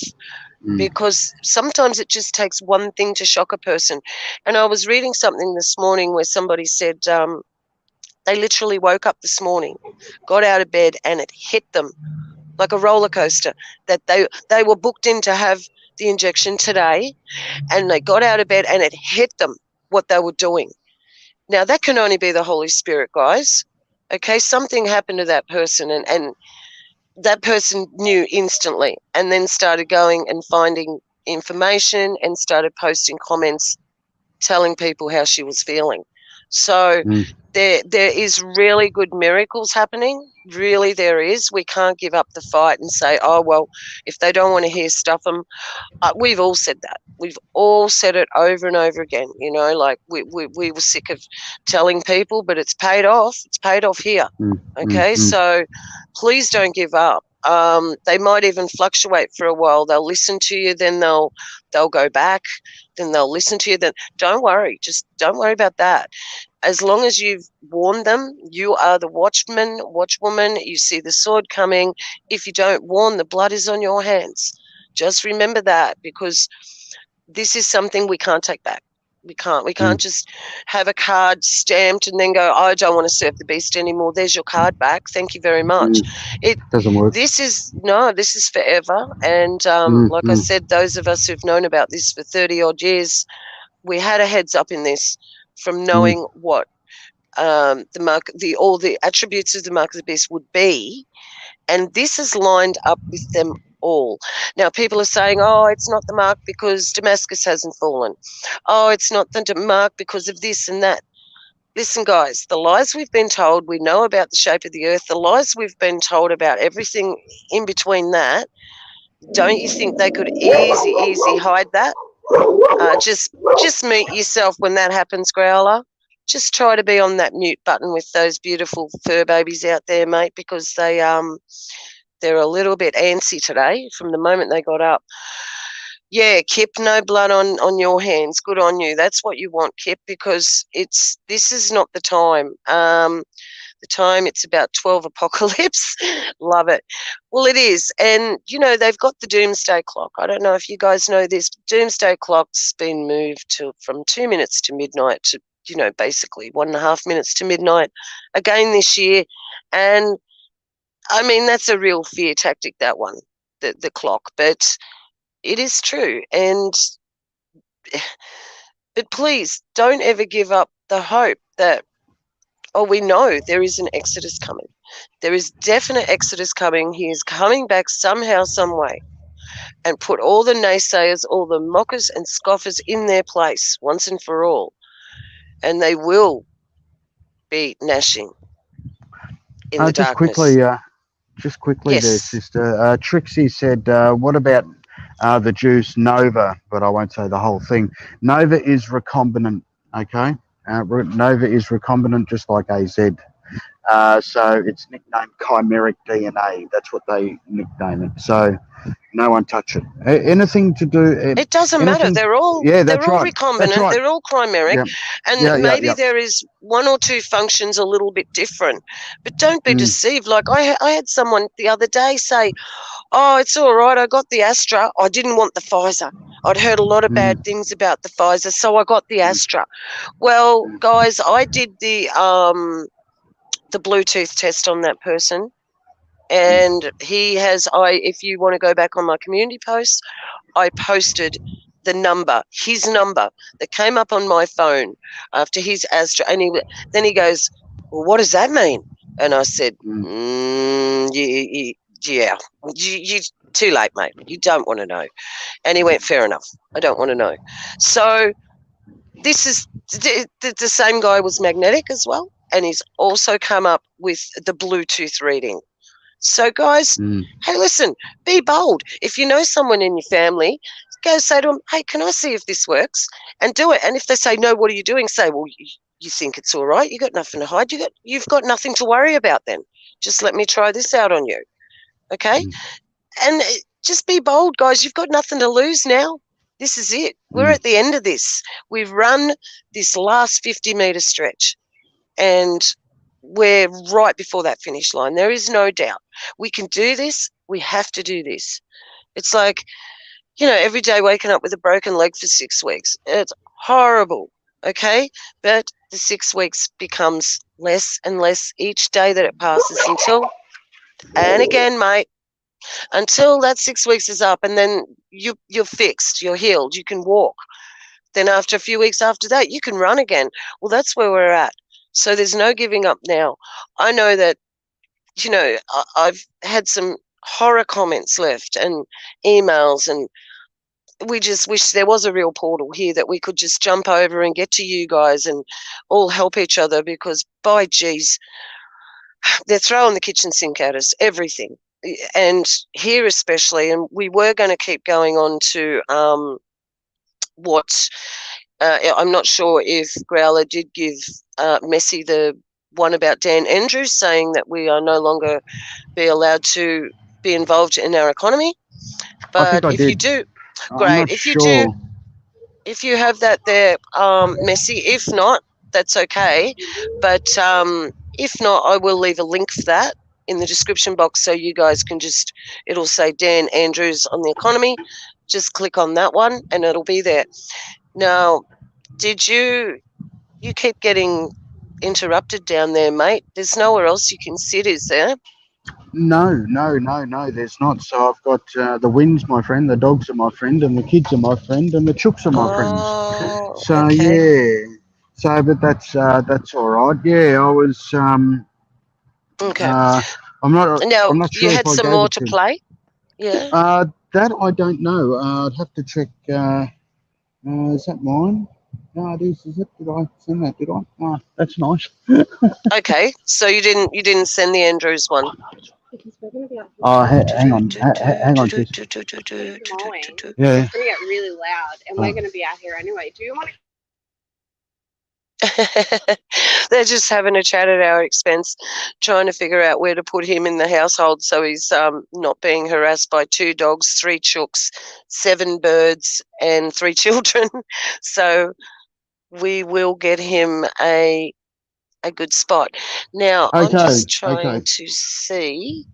[SPEAKER 1] because sometimes it just takes one thing to shock a person. And I was reading something this morning where somebody said they literally woke up this morning, got out of bed, and it hit them like a roller coaster, that they were booked in to have the injection today, and they got out of bed and it hit them what they were doing. Now, that can only be the Holy Spirit, guys. Okay, something happened to that person, and that person knew instantly, and then started going and finding information and started posting comments telling people how she was feeling. So there is really good miracles happening. Really, there is. We can't give up the fight and say, oh, well, if they don't want to hear, stuff them. We've all said that. We've all said it over and over again. Like we were sick of telling people, but it's paid off. It's paid off here. Okay, so please don't give up. They might even fluctuate for a while. They'll listen to you, then they'll go back, then they'll listen to you. Then don't worry. Just don't worry about that. As long as you've warned them, you are the watchman, watchwoman. You see the sword coming. If you don't warn, the blood is on your hands. Just remember that, because this is something we can't take back. We can't just have a card stamped and then go, oh, I don't want to serve the beast anymore. There's your card back. Thank you very much. It doesn't work. This is forever. And like I said, those of us who've known about this for 30 odd years, we had a heads up in this from knowing what all the attributes of the mark of the beast would be. And this is lined up with them all. Now, people are saying, oh, it's not the mark because Damascus hasn't fallen. Oh, it's not the mark because of this and that. Listen, guys, the lies we've been told, we know about the shape of the earth, the lies we've been told about everything in between that, don't you think they could easy hide that? Just mute yourself when that happens, Growler. Just try to be on that mute button with those beautiful fur babies out there, mate, because they're a little bit antsy today from the moment they got up. Yeah, Kip, no blood on your hands. Good on you. That's what you want, Kip, because this is not the time. The time, it's about 12 apocalypse. Love it. Well, it is. And, they've got the doomsday clock. I don't know if you guys know this. Doomsday clock's been moved from 2 minutes to midnight to, basically 1.5 minutes to midnight again this year. And, I mean, that's a real fear tactic, that one, the clock. But it is true. But please don't ever give up the hope that, we know there is an exodus coming. There is definite exodus coming. He is coming back somehow, some way, and put all the naysayers, all the mockers and scoffers in their place once and for all. And they will be gnashing in the darkness.
[SPEAKER 2] Just quickly
[SPEAKER 1] Yes.
[SPEAKER 2] there, sister. Trixie said, what about the juice Nova? But I won't say the whole thing. Nova is recombinant, okay? Nova is recombinant just like AZ. So it's nicknamed chimeric DNA. That's what they nickname it. So no one touch it. Anything to do...
[SPEAKER 1] It doesn't matter. They're all recombinant.
[SPEAKER 2] That's right.
[SPEAKER 1] They're all chimeric.
[SPEAKER 2] Yeah.
[SPEAKER 1] And maybe there is one or two functions a little bit different. But don't be deceived. Like I had someone the other day say, oh, it's all right, I got the Astra. I didn't want the Pfizer. I'd heard a lot of bad things about the Pfizer, so I got the Astra. Well, guys, I did the Bluetooth test on that person, and he has, if you want to go back on my community post, I posted the number, his number that came up on my phone after his Astra, and then he goes, well, what does that mean? And I said, yeah, you too late, mate. You don't want to know. And he went, fair enough. I don't want to know. So this is the same guy was magnetic as well, and he's also come up with the Bluetooth reading. So, guys, hey, listen, be bold. If you know someone in your family, go say to them, hey, can I see if this works? And do it. And if they say, no, what are you doing? Say, well, you think it's all right. You got nothing to hide. You've got nothing to worry about then. Just let me try this out on you. Okay? And just be bold, guys. You've got nothing to lose now. This is it. We're at the end of this. We've run this last 50-metre stretch, and we're right before that finish line. There is no doubt. We can do this. We have to do this. It's like, every day waking up with a broken leg for 6 weeks. It's horrible, okay? But the 6 weeks becomes less and less each day that it passes and again, mate, until that 6 weeks is up, and then you're fixed, you're healed, you can walk. Then after a few weeks after that, you can run again. Well, that's where we're at. So there's no giving up now. I know that, I've had some horror comments left and emails, and we just wish there was a real portal here that we could just jump over and get to you guys and all help each other, because, by geez, they're throwing the kitchen sink at us, everything. And here especially, and we were going to keep going on to I'm not sure if Growler did give Messi the one about Dan Andrews, saying that we are no longer be allowed to be involved in our economy. But if you do, great. If you do, if you have that there, Messi, if not, that's okay. But if not, I will leave a link for that in the description box, so you guys can it'll say Dan Andrews on the economy. Just click on that one and it'll be there. Now, did you keep getting interrupted down there, mate? There's nowhere else you can sit, is there?
[SPEAKER 2] No, there's not. So I've got the winds, my friend, the dogs are my friend, and the kids are my friend, and the chooks are my friends. So,
[SPEAKER 1] okay.
[SPEAKER 2] yeah. So, but that's all right. Yeah, I was...
[SPEAKER 1] Okay.
[SPEAKER 2] I'm not
[SPEAKER 1] Now,
[SPEAKER 2] sure
[SPEAKER 1] you had some more to play? Yeah.
[SPEAKER 2] That I don't know. I'd have to check. Is that mine? No, it is. Is it? Did I send that? Did I? Oh, that's nice.
[SPEAKER 1] Okay. So you didn't send the Andrews one.
[SPEAKER 5] Because we're going to be out here.
[SPEAKER 2] Oh, hang on. Hang on, Jess.
[SPEAKER 5] Mowing.
[SPEAKER 2] Yeah.
[SPEAKER 5] It's going to get really loud, and we're going to be out here anyway. Do you want to?
[SPEAKER 1] They're just having a chat at our expense, trying to figure out where to put him in the household so he's not being harassed by 2 dogs, 3 chooks, 7 birds, and 3 children. So we will get him a good spot. Now, I'm just trying to see.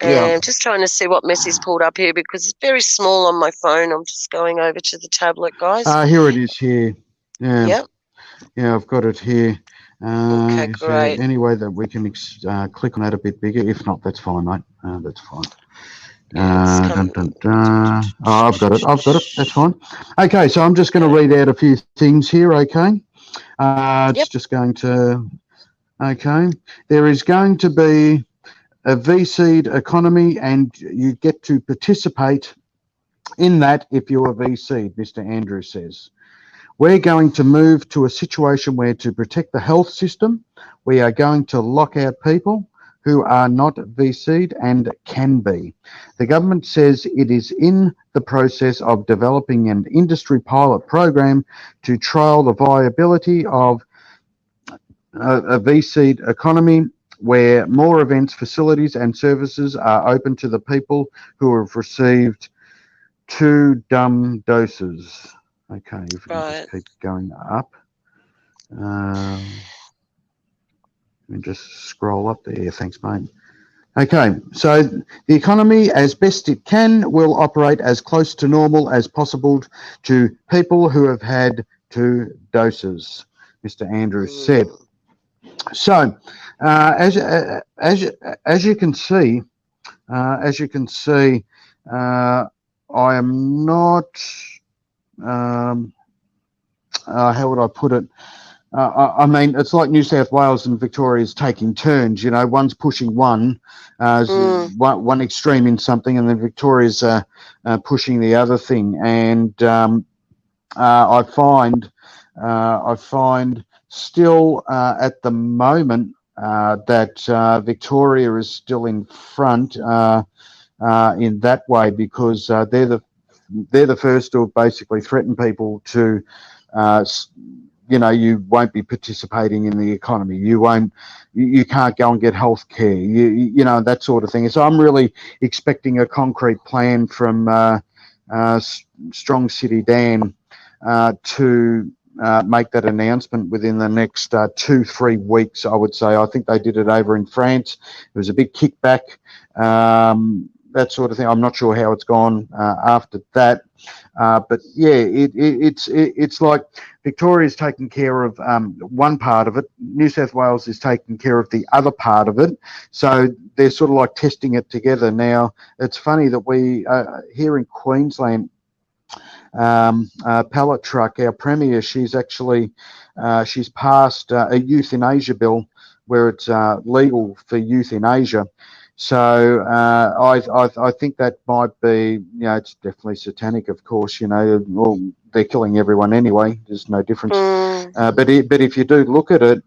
[SPEAKER 1] And I'm just trying to see what Messi's pulled up here because it's very small on my phone. I'm just going over to the tablet, guys.
[SPEAKER 2] Here it is here. Yeah.
[SPEAKER 1] Yep.
[SPEAKER 2] Yeah, I've got it here.
[SPEAKER 1] Okay,
[SPEAKER 2] is there
[SPEAKER 1] great.
[SPEAKER 2] any way that we can click on that a bit bigger? If not, that's fine, mate. That's fine. Oh, I've got it. That's fine. Okay, so I'm just going to read out a few things here, okay? It's just going to... Okay. There is going to be a VC economy, and you get to participate in that if you're a VC, Mr. Andrew says. We're going to move to a situation where, to protect the health system, we are going to lock out people who are not VC'd and can be. The government says it is in the process of developing an industry pilot program to trial the viability of a VC economy where more events, facilities and services are open to the people who have received 2 dumb doses. Okay, if we can just keep going up. Let me just scroll up there. Thanks, mate. Okay, so the economy, as best it can, will operate as close to normal as possible to people who have had 2 doses, Mr. Andrews said. So, as you can see, I am not. How would I put it? I mean, it's like New South Wales and Victoria is taking turns. You know, one's pushing one extreme in something, and then Victoria's pushing the other thing. And I find still at the moment that Victoria is still in front in that way, because they're the first to basically threaten people to, you won't be participating in the economy. You can't go and get health care, you know, that sort of thing. So I'm really expecting a concrete plan from Strong City Dan to make that announcement within the next 2-3 weeks, I would say. I think they did it over in France. There was a big kickback, that sort of thing. I'm not sure how it's gone after that, but yeah, it's like Victoria's taking care of one part of it. New South Wales is taking care of the other part of it. So they're sort of like testing it together. Now, it's funny that we here in Queensland, pallet truck, our premier, she's passed a euthanasia bill where it's legal for euthanasia. So I think that might be, it's definitely satanic, of course. Well, they're killing everyone anyway. There's no difference. But if you do look at it,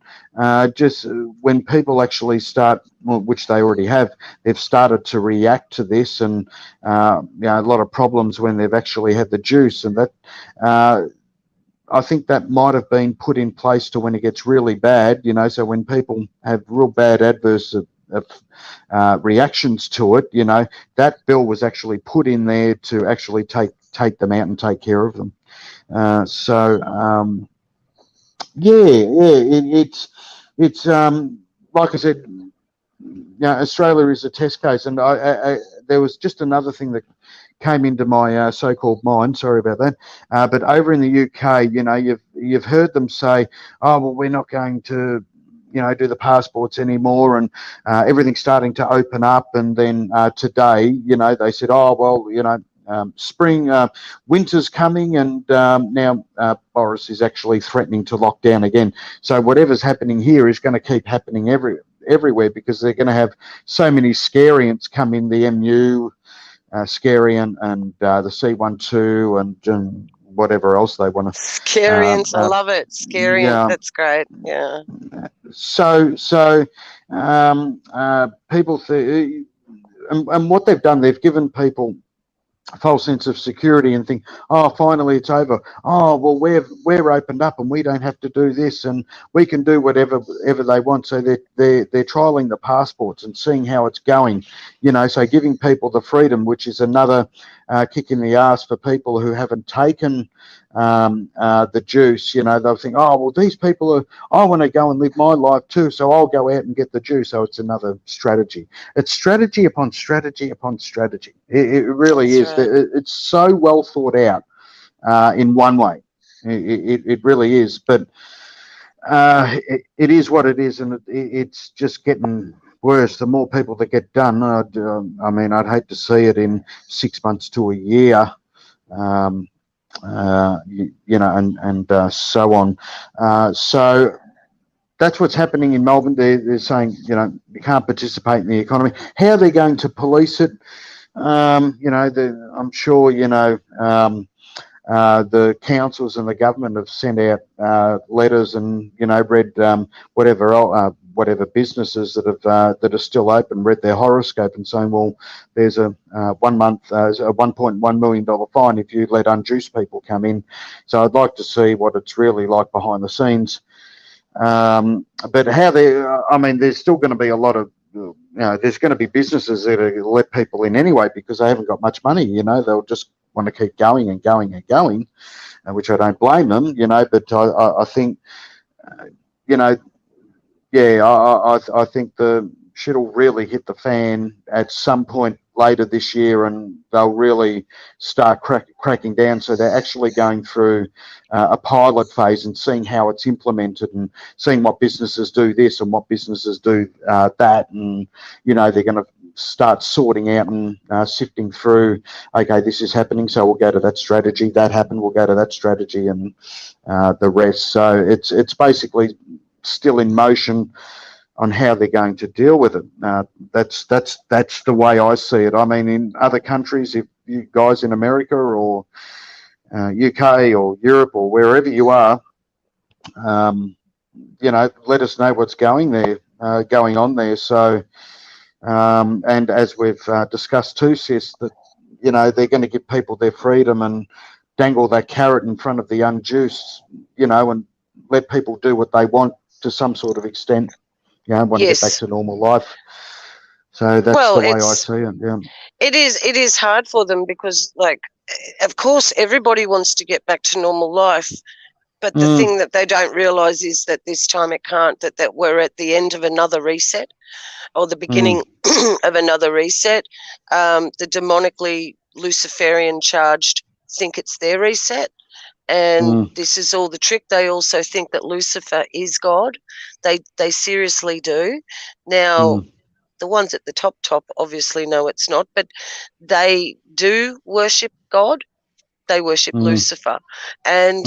[SPEAKER 2] just when people actually start, well, which they already have, they've started to react to this, and a lot of problems when they've actually had the juice, and that. I think that might have been put in place to when it gets really bad, so when people have real bad adverse reactions to it, that bill was actually put in there to actually take them out and take care of them. It's like I said, Australia is a test case, and there was just another thing that came into my so-called mind. Sorry about that. But over in the UK, you've heard them say, "Oh, well, we're not going to, do the passports anymore," and everything's starting to open up. And then today, they said, "Oh, well, spring, winter's coming," and now Boris is actually threatening to lock down again. So whatever's happening here is going to keep happening everywhere, because they're going to have so many scariants come in the MU. scary and the C12 and whatever else they want to.
[SPEAKER 1] Scariant, I love it. Scariant,
[SPEAKER 2] Yeah.
[SPEAKER 1] that's great. Yeah.
[SPEAKER 2] So people and what they've done, they've given people a false sense of security and think, oh, finally it's over. Oh, well, we're opened up and we don't have to do this and we can do whatever they want. So they're trialing the passports and seeing how it's going, so giving people the freedom, which is another kick in the ass for people who haven't taken the juice. They'll think, oh, well, these people I want to go and live my life too, so I'll go out and get the juice. So it's another strategy. It's strategy upon strategy upon strategy. It really is.
[SPEAKER 1] Right.
[SPEAKER 2] It's so well thought out in one way. It really is. But it is what it is, and it's just getting worse. The more people that get done, I'd hate to see it in 6 months to a year. And so on. So that's what's happening in Melbourne. They're saying, you can't participate in the economy. How they're going to police it, I'm sure, the councils and the government have sent out letters and, read whatever businesses that are still open, read their horoscope and saying, well, there's a 1 month, a $1.1 million fine if you let unjuiced people come in. So I'd like to see what it's really like behind the scenes. But how there's still going to be a lot of, there's going to be businesses that let people in anyway because they haven't got much money. They'll just want to keep going and going and going, which I don't blame them. But I think, I think the shit will really hit the fan at some point later this year, and they'll really start cracking down. So they're actually going through a pilot phase and seeing how it's implemented and seeing what businesses do this and what businesses do that. And, they're going to start sorting out and sifting through, okay, this is happening, so we'll go to that strategy. That happened, we'll go to that strategy, and the rest. So it's basically still in motion on how they're going to deal with it. That's the way I see it. I mean, in other countries, if you guys in America or UK or Europe or wherever you are, let us know what's going on there. So, and as we've discussed too, Sis, that they're going to give people their freedom and dangle that carrot in front of the unjuiced, and let people do what they want to some sort of extent. Want to get back to normal life. So that's the way I see it. Yeah,
[SPEAKER 1] it is hard for them because, like, of course, everybody wants to get back to normal life, but the thing that they don't realise is that this time it can't. That we're at the end of another reset, or the beginning of another reset. The demonically Luciferian charged think it's their reset. And this is all the trick. They also think that Lucifer is God. They seriously do. Now, the ones at the top obviously know it's not, but they do worship God. They worship Lucifer. And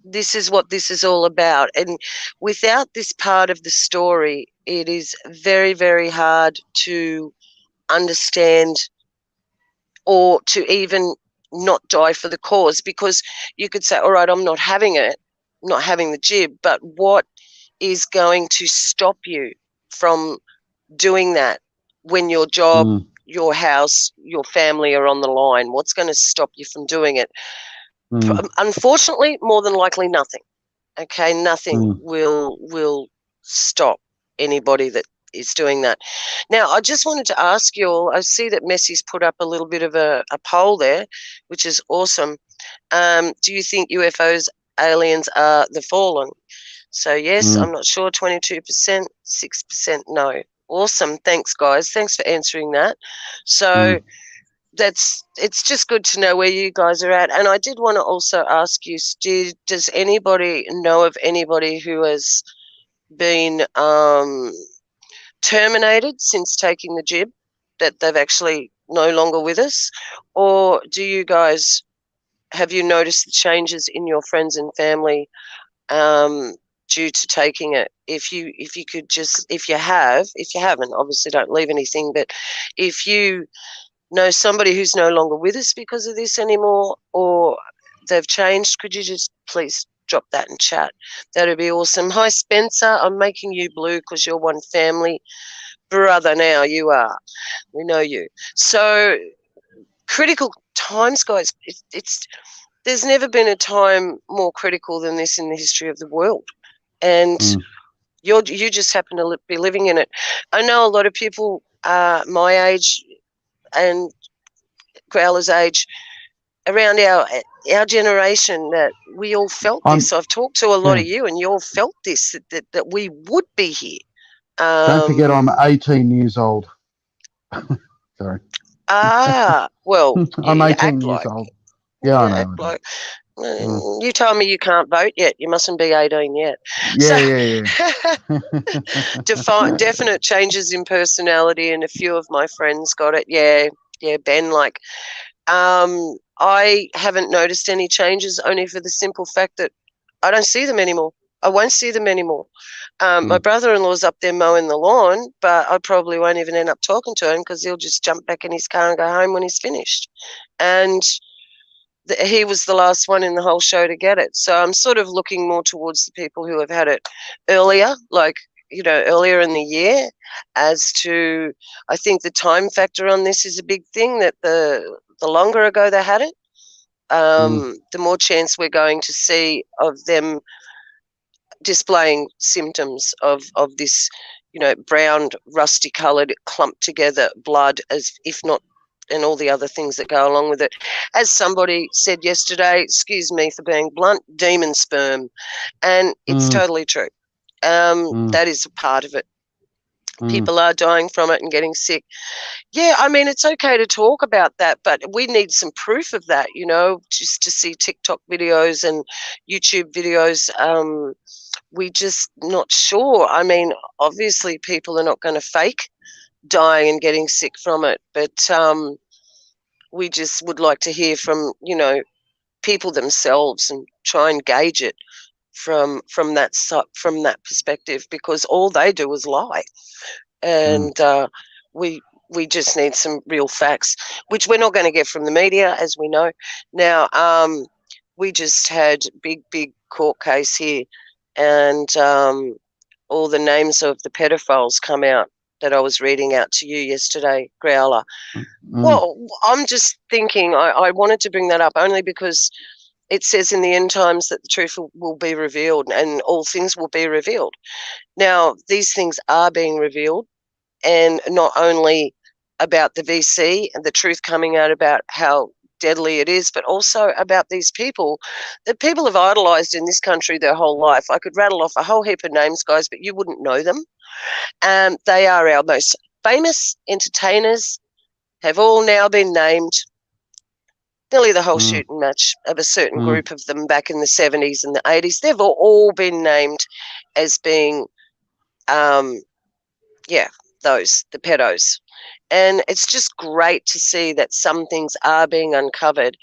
[SPEAKER 1] this is what this is all about. And without this part of the story, it is very, very hard to understand or to even not die for the cause, because you could say, all right, I'm not having the jib, but what is going to stop you from doing that when your job, your house, your family are on the line? What's going to stop you from doing it? Unfortunately, more than likely nothing. Okay, nothing will stop anybody that is doing that. Now, I just wanted to ask you all, I see that Messi's put up a little bit of a poll there, which is awesome. Do you think UFOs, aliens are the fallen? So yes, I'm not sure, 22%, 6% no. Awesome. Thanks, guys. Thanks for answering that. So it's just good to know where you guys are at. And I did want to also ask you, does anybody know of anybody who has been terminated since taking the jib, that they've actually no longer with us? Or do you guys, have you noticed the changes in your friends and family due to taking it? If you could just, if you haven't, obviously don't leave anything, but if you know somebody who's no longer with us because of this anymore, or they've changed, could you just please drop that in chat? That'd be awesome. Hi, Spencer. I'm making you blue because you're one family brother now. You are. We know you. So critical times, guys. There's never been a time more critical than this in the history of the world, and you just happen to be living in it. I know a lot of people my age and Growler's age, around our generation, that we all felt this. I've talked to a lot of you, and you all felt this, that we would be here.
[SPEAKER 2] Don't forget, I'm 18 years old. Sorry.
[SPEAKER 1] Well,
[SPEAKER 2] I'm
[SPEAKER 1] you
[SPEAKER 2] 18
[SPEAKER 1] act
[SPEAKER 2] years
[SPEAKER 1] like.
[SPEAKER 2] old. Yeah, I know.
[SPEAKER 1] Act like. You told me you can't vote yet. You mustn't be 18 yet.
[SPEAKER 2] Yeah.
[SPEAKER 1] Definite changes in personality, and a few of my friends got it. Yeah, Ben, like, I haven't noticed any changes, only for the simple fact that I don't see them anymore. I won't see them anymore. My brother-in-law's up there mowing the lawn, but I probably won't even end up talking to him because he'll just jump back in his car and go home when he's finished. And he was the last one in the whole show to get it. So I'm sort of looking more towards the people who have had it earlier, like, earlier in the year, as to, I think the time factor on this is a big thing, that the longer ago they had it, the more chance we're going to see of them displaying symptoms of this, brown, rusty coloured, clumped together blood, as if not, and all the other things that go along with it. As somebody said yesterday, excuse me for being blunt, demon sperm. And it's totally true. That is a part of it. People are dying from it and getting sick. Yeah, I mean, it's okay to talk about that, but we need some proof of that, just to see TikTok videos and YouTube videos. We just not sure. I mean, obviously people are not going to fake dying and getting sick from it, but we just would like to hear from, people themselves and try and gauge it from that perspective, because all they do is lie. And we just need some real facts, which we're not going to get from the media, as we know. Now, we just had big court case here, and all the names of the pedophiles come out that I was reading out to you yesterday, Growler. Well, I'm just thinking, I wanted to bring that up only because it says in the end times that the truth will be revealed and all things will be revealed. Now, these things are being revealed, and not only about the VC and the truth coming out about how deadly it is, but also about these people that people have idolized in this country their whole life. I could rattle off a whole heap of names, guys, but you wouldn't know them. They are our most famous entertainers, have all now been named. Nearly the whole shooting match of a certain group of them back in the 70s and the 80s, they've all been named as being, the pedos. And it's just great to see that some things are being uncovered.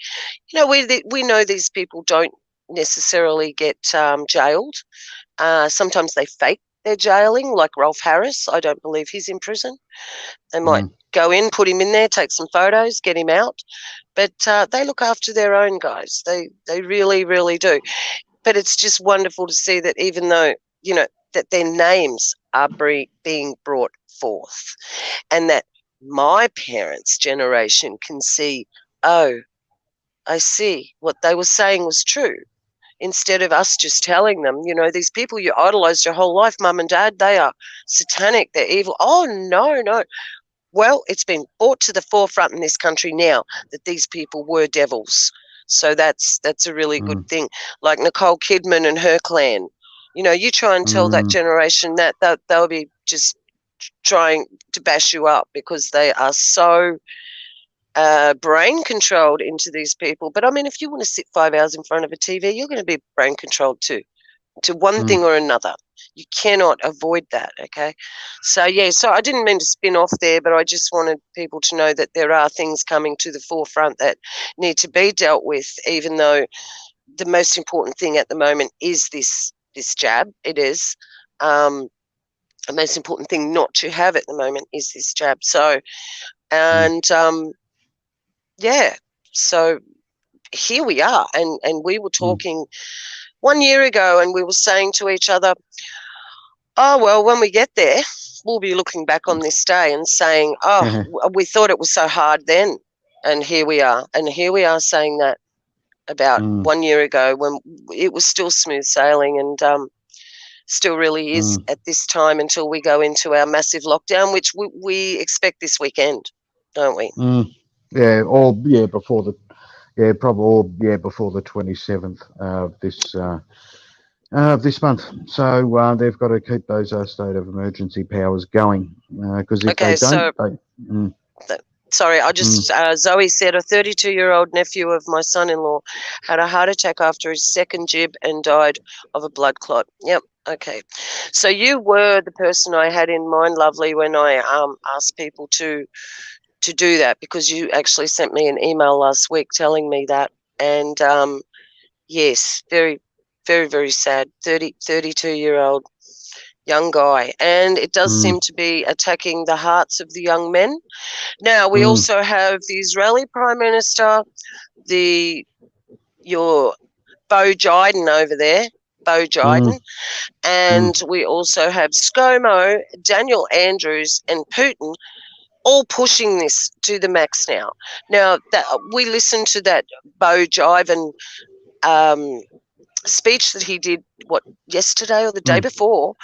[SPEAKER 1] We know these people don't necessarily get jailed. Sometimes they fake their jailing, like Rolf Harris. I don't believe he's in prison. They might go in, put him in there, take some photos, get him out. But they look after their own guys. They really, really do. But it's just wonderful to see that even though, that their names are being brought forth, and that my parents' generation can see, oh, I see, what they were saying was true. Instead of us just telling them, these people you idolized your whole life, mum and dad, they are satanic, they're evil. Oh, no. Well, it's been brought to the forefront in this country now that these people were devils. So that's a really good thing. Like Nicole Kidman and her clan. You try and tell that generation that they'll be just trying to bash you up, because they are so brain controlled into these people. But I mean, if you want to sit 5 hours in front of a TV, you're going to be brain controlled too, to one thing or another. You cannot avoid that, okay? So, so I didn't mean to spin off there, but I just wanted people to know that there are things coming to the forefront that need to be dealt with, even though the most important thing at the moment is this jab. It is. The most important thing not to have at the moment is this jab. So, and yeah, so here we are, and we were talking 1 year ago, and we were saying to each other, oh, well, when we get there, we'll be looking back on this day and saying, oh, we thought it was so hard then, and here we are. And here we are saying that about 1 year ago when it was still smooth sailing, and still really is at this time until we go into our massive lockdown, which we expect this weekend, don't we?
[SPEAKER 2] Yeah, or before the before the 27th of this month. So they've got to keep those state of emergency powers going, because if they don't,
[SPEAKER 1] sorry, I just, Zoe said a 32-year-old nephew of my son-in-law had a heart attack after his second jib and died of a blood clot. Yep. Okay. So you were the person I had in mind, lovely, when I asked people to do that, because you actually sent me an email last week telling me that. And yes, very, very, very sad. 32-year-old young guy. And it does seem to be attacking the hearts of the young men. Now, we also have the Israeli Prime Minister, your Bo Jiden over there, Bo Jiden, and we also have ScoMo, Daniel Andrews, and Putin all pushing this to the max now. Now, that we listened to that Bo Jiden speech that he did, yesterday or the day before,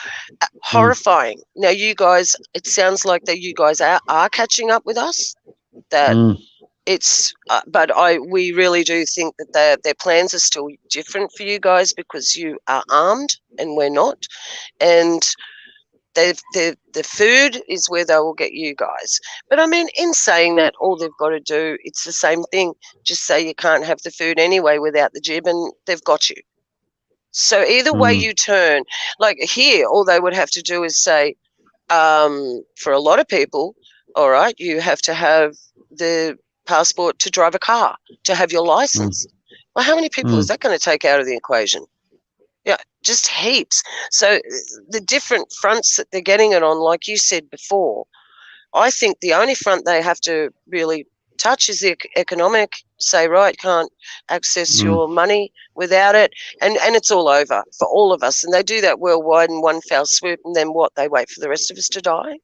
[SPEAKER 1] horrifying. Now, you guys, it sounds like that you guys are catching up with us. That it's, but we really do think that their plans are still different for you guys, because you are armed and we're not, and the food is where they will get you guys. But I mean, in saying that, all they've got to do, it's the same thing. Just say you can't have the food anyway without the jib, and they've got you. So either way you turn, like here, all they would have to do is say, for a lot of people, all right, you have to have the passport to drive a car, to have your license. Well, how many people is that going to take out of the equation? Yeah, just heaps. So the different fronts that they're getting it on, like you said before, I think the only front they have to really touch is the economic. Say, right, can't access your money without it, and it's all over for all of us. And they do that worldwide in one foul swoop, and then what? They wait for the rest of us to die.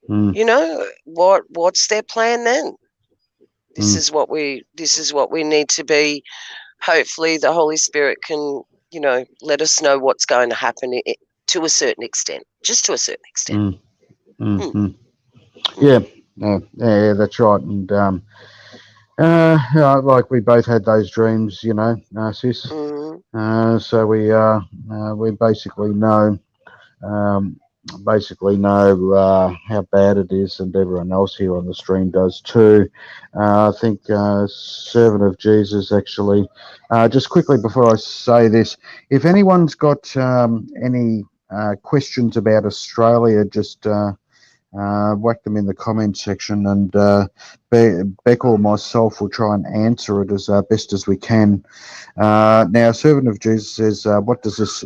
[SPEAKER 1] You know, what's their plan then? This is what we need to be. Hopefully the Holy Spirit can, let us know what's going to happen to a certain extent, just to a certain extent.
[SPEAKER 2] Yeah, that's right. And like we both had those dreams, sis. So we basically know how bad it is, and everyone else here on the stream does too. I think Servant of Jesus, actually, just quickly before I say this, if anyone's got any questions about Australia, just whack them in the comment section, and Beck or myself will try and answer it as best as we can. Now, Servant of Jesus says, what does this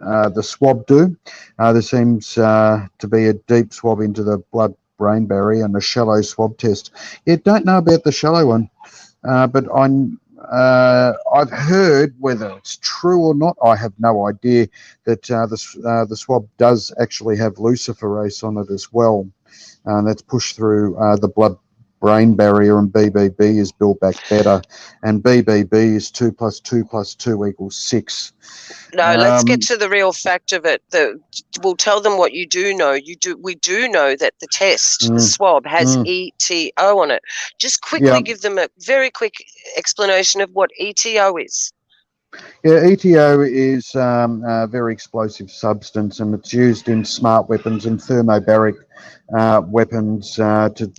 [SPEAKER 2] the swab do? There seems to be a deep swab into the blood-brain barrier and a shallow swab test. Yeah, don't know about the shallow one, but I've heard, whether it's true or not, I have no idea, that the swab does actually have luciferase on it as well. That's pushed through the blood-brain barrier, and BBB is built back better. And BBB is 2 + 2 + 2 = 6.
[SPEAKER 1] No, let's get to the real fact of it. We'll tell them what you do know. We do know that the test, the swab, has ETO on it. Just quickly give them a very quick explanation of what ETO is.
[SPEAKER 2] Yeah, ETO is a very explosive substance, and it's used in smart weapons and thermobaric weapons to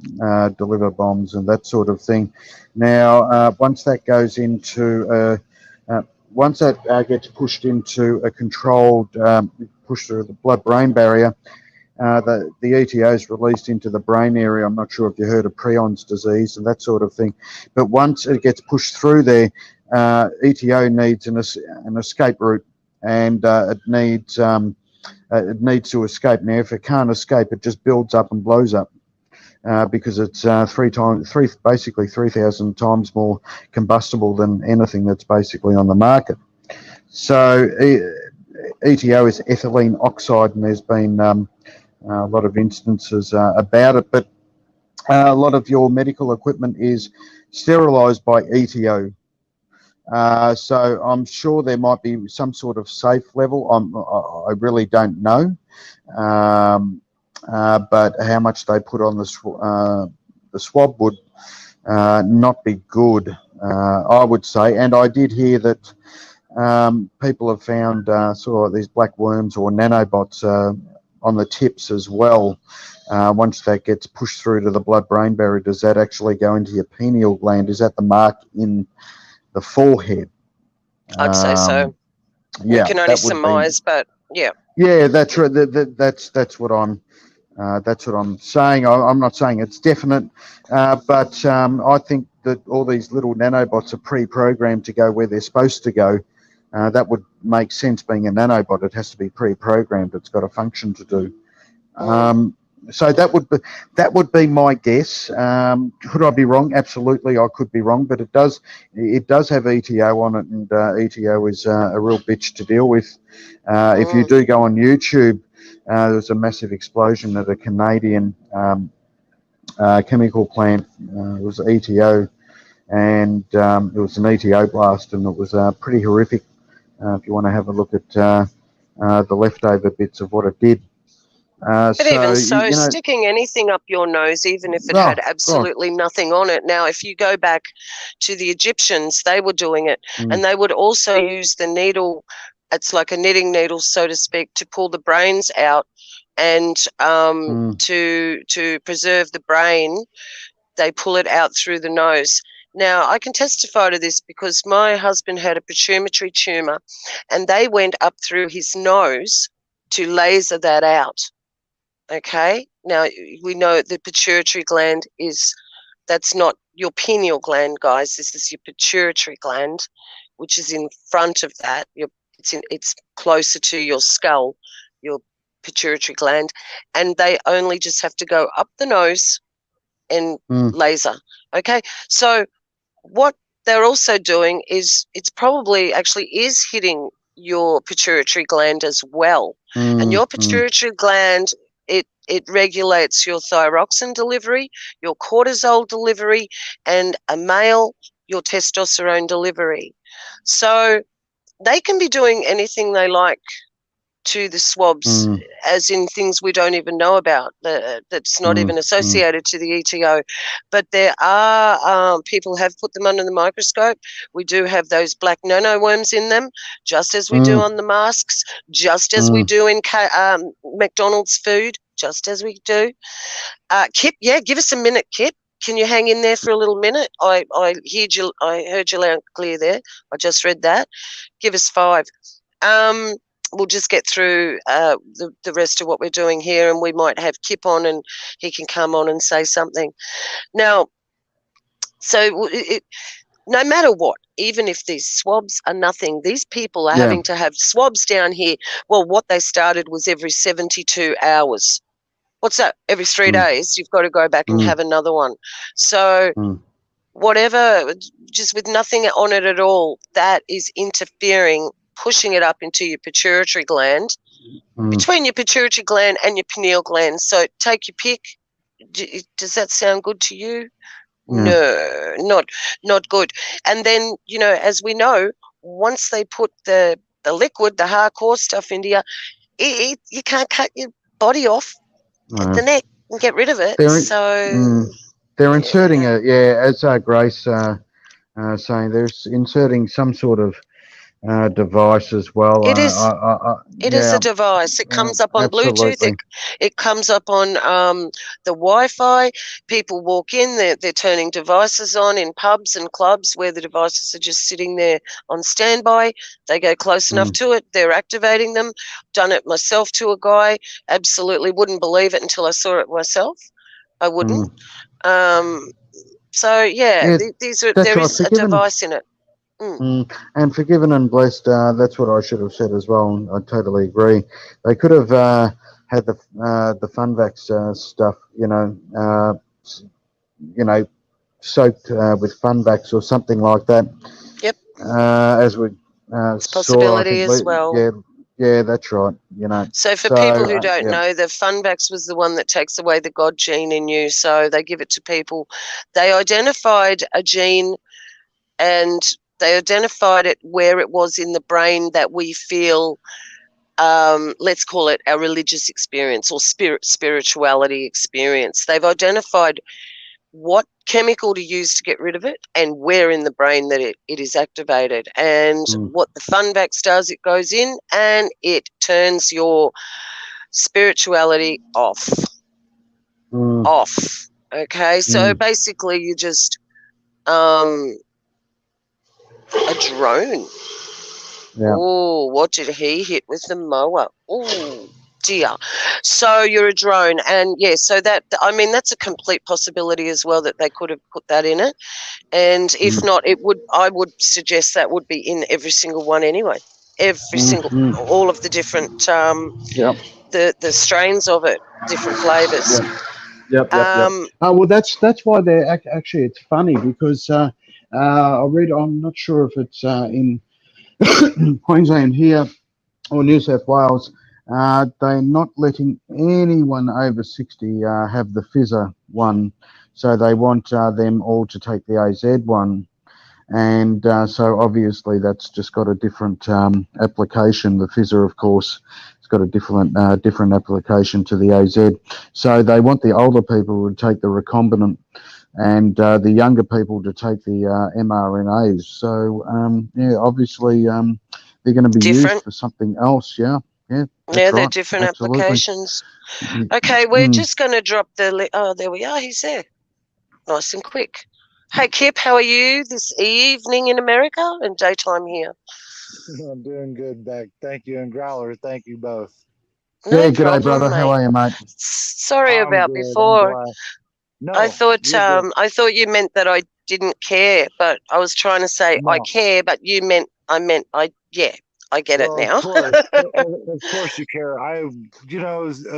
[SPEAKER 2] deliver bombs and that sort of thing. Now, once that goes into once that gets pushed into a controlled push through the blood-brain barrier, the ETO is released into the brain area. I'm not sure if you heard of Prion's disease and that sort of thing, but once it gets pushed through there, ETO needs an escape route, and it needs to escape. Now, if it can't escape, it just builds up and blows up. because it's basically 3,000 times more combustible than anything that's basically on the market. So ETO is ethylene oxide, and there's been a lot of instances about it, but a lot of your medical equipment is sterilised by ETO. So I'm sure there might be some sort of safe level. I really don't know, but how much they put on the swab would not be good, I would say. And I did hear that people have found sort of these black worms or nanobots on the tips as well. Once that gets pushed through to the blood-brain barrier, does that actually go into your pineal gland? Is that the mark in the forehead?
[SPEAKER 1] I'd say so.
[SPEAKER 2] Yeah,
[SPEAKER 1] we can only surmise, but yeah.
[SPEAKER 2] Yeah, that's right. That's what I'm saying. I'm not saying it's definite, but I think that all these little nanobots are pre-programmed to go where they're supposed to go. That would make sense. Being a nanobot, it has to be pre-programmed. It's got a function to do. So that would be my guess. Could I be wrong? Absolutely, I could be wrong, but it does have ETO on it, and ETO is a real bitch to deal with. If you do go on YouTube, there was a massive explosion at a Canadian chemical plant. It was ETO, and it was an ETO blast, and it was pretty horrific. If you want to have a look at the leftover bits of what it did.
[SPEAKER 1] But even so, sticking anything up your nose, even if it had absolutely nothing on it. Now, if you go back to the Egyptians, they were doing it, and they would also use the needle. It's like a knitting needle, so to speak, to pull the brains out, and to preserve the brain, they pull it out through the nose. Now, I can testify to this because my husband had a pituitary tumour, and they went up through his nose to laser that out. Okay, now we know the pituitary gland that's not your pineal gland, guys. This is your pituitary gland, which is in front of that. It's closer to your skull, your pituitary gland, and they only just have to go up the nose and laser. Okay, so what they're also doing is it's probably actually is hitting your pituitary gland as well, and your pituitary gland. It regulates your thyroxine delivery, your cortisol delivery, and a male, your testosterone delivery. So they can be doing anything they like to the swabs, as in things we don't even know about, that's not even associated to the ETO. But there are people have put them under the microscope. We do have those black nanoworms in them, just as we do on the masks, just as we do in McDonald's food, just as we do. Kip, give us a minute, Kip. Can you hang in there for a little minute? I heard you loud and clear there. I just read that. Give us 5. We'll just get through the rest of what we're doing here, and we might have Kip on, and he can come on and say something. Now, so no matter what, even if these swabs are nothing, these people are having to have swabs down here. Well, what they started was every 72 hours. What's that? Every 3 days, you've got to go back and have another one. So whatever, just with nothing on it at all, that is interfering, pushing it up into your pituitary gland, between your pituitary gland and your pineal gland. So take your pick. Does that sound good to you? No, not good. And then, as we know, once they put the liquid, the hardcore stuff into you, you can't cut your body off at the neck and get rid of it.
[SPEAKER 2] They're inserting as Grace saying, they're inserting some sort of device as well.
[SPEAKER 1] It is. It is a device. It comes up on Bluetooth. It comes up on the Wi-Fi. People walk in. They're turning devices on in pubs and clubs where the devices are just sitting there on standby. They go close enough to it. They're activating them. Done it myself to a guy. Absolutely wouldn't believe it until I saw it myself. I wouldn't. So there is a device in it.
[SPEAKER 2] And forgiven and blessed, that's what I should have said as well. I totally agree. They could have had the Funvax stuff, you know, soaked with Funvax or something like that.
[SPEAKER 1] Yep.
[SPEAKER 2] As we
[SPEAKER 1] It's a
[SPEAKER 2] saw, I
[SPEAKER 1] possibility
[SPEAKER 2] think,
[SPEAKER 1] as well.
[SPEAKER 2] yeah, that's right. You know,
[SPEAKER 1] So for
[SPEAKER 2] so
[SPEAKER 1] people who don't
[SPEAKER 2] yeah.
[SPEAKER 1] know, the Funvax was the one that takes away the God gene in you. So they give it to people. They identified a gene, and they identified it where it was in the brain that we feel, let's call it our religious experience or spirituality experience. They've identified what chemical to use to get rid of it and where in the brain that it is activated. And what the Funvax does, it goes in and it turns your spirituality off. Okay, so basically you just a drone.
[SPEAKER 2] Yeah.
[SPEAKER 1] Oh, what did he hit with the mower? Oh dear. So you're a drone, and yeah, so that, I mean, that's a complete possibility as well, that they could have put that in it. And if not, I would suggest that would be in every single one anyway. Every single, all of the different the strains of it, different flavors.
[SPEAKER 2] Yep. Oh well, that's why they're actually. It's funny because I read. I'm not sure if it's in Queensland here or New South Wales. They're not letting anyone over 60 have the Fizzer one, so they want them all to take the AZ one. And so obviously that's just got a different application. The Fizzer, of course, it's got a different application to the AZ. So they want the older people to take the recombinant and the younger people to take the mRNAs. So yeah, obviously they're going to be used for something else. Yeah,
[SPEAKER 1] Yeah,
[SPEAKER 2] right.
[SPEAKER 1] they're different applications. Okay, we're just going to drop the. Oh, there we are. He's there. Nice and quick. Hey, Kip, how are you this evening in America and daytime here?
[SPEAKER 6] I'm doing good, Beck. Thank you, and Growler. Thank you both.
[SPEAKER 1] No
[SPEAKER 2] yeah,
[SPEAKER 1] problem,
[SPEAKER 2] g'day, brother.
[SPEAKER 1] mate.
[SPEAKER 2] How are you, mate?
[SPEAKER 1] Sorry
[SPEAKER 6] I'm
[SPEAKER 1] about
[SPEAKER 6] good.
[SPEAKER 1] before.
[SPEAKER 6] No,
[SPEAKER 1] I thought
[SPEAKER 6] you're good.
[SPEAKER 1] I thought you meant that I didn't care, but I was trying to say I
[SPEAKER 6] No.
[SPEAKER 1] care, but you meant I yeah, I get it now.
[SPEAKER 6] Of course you care.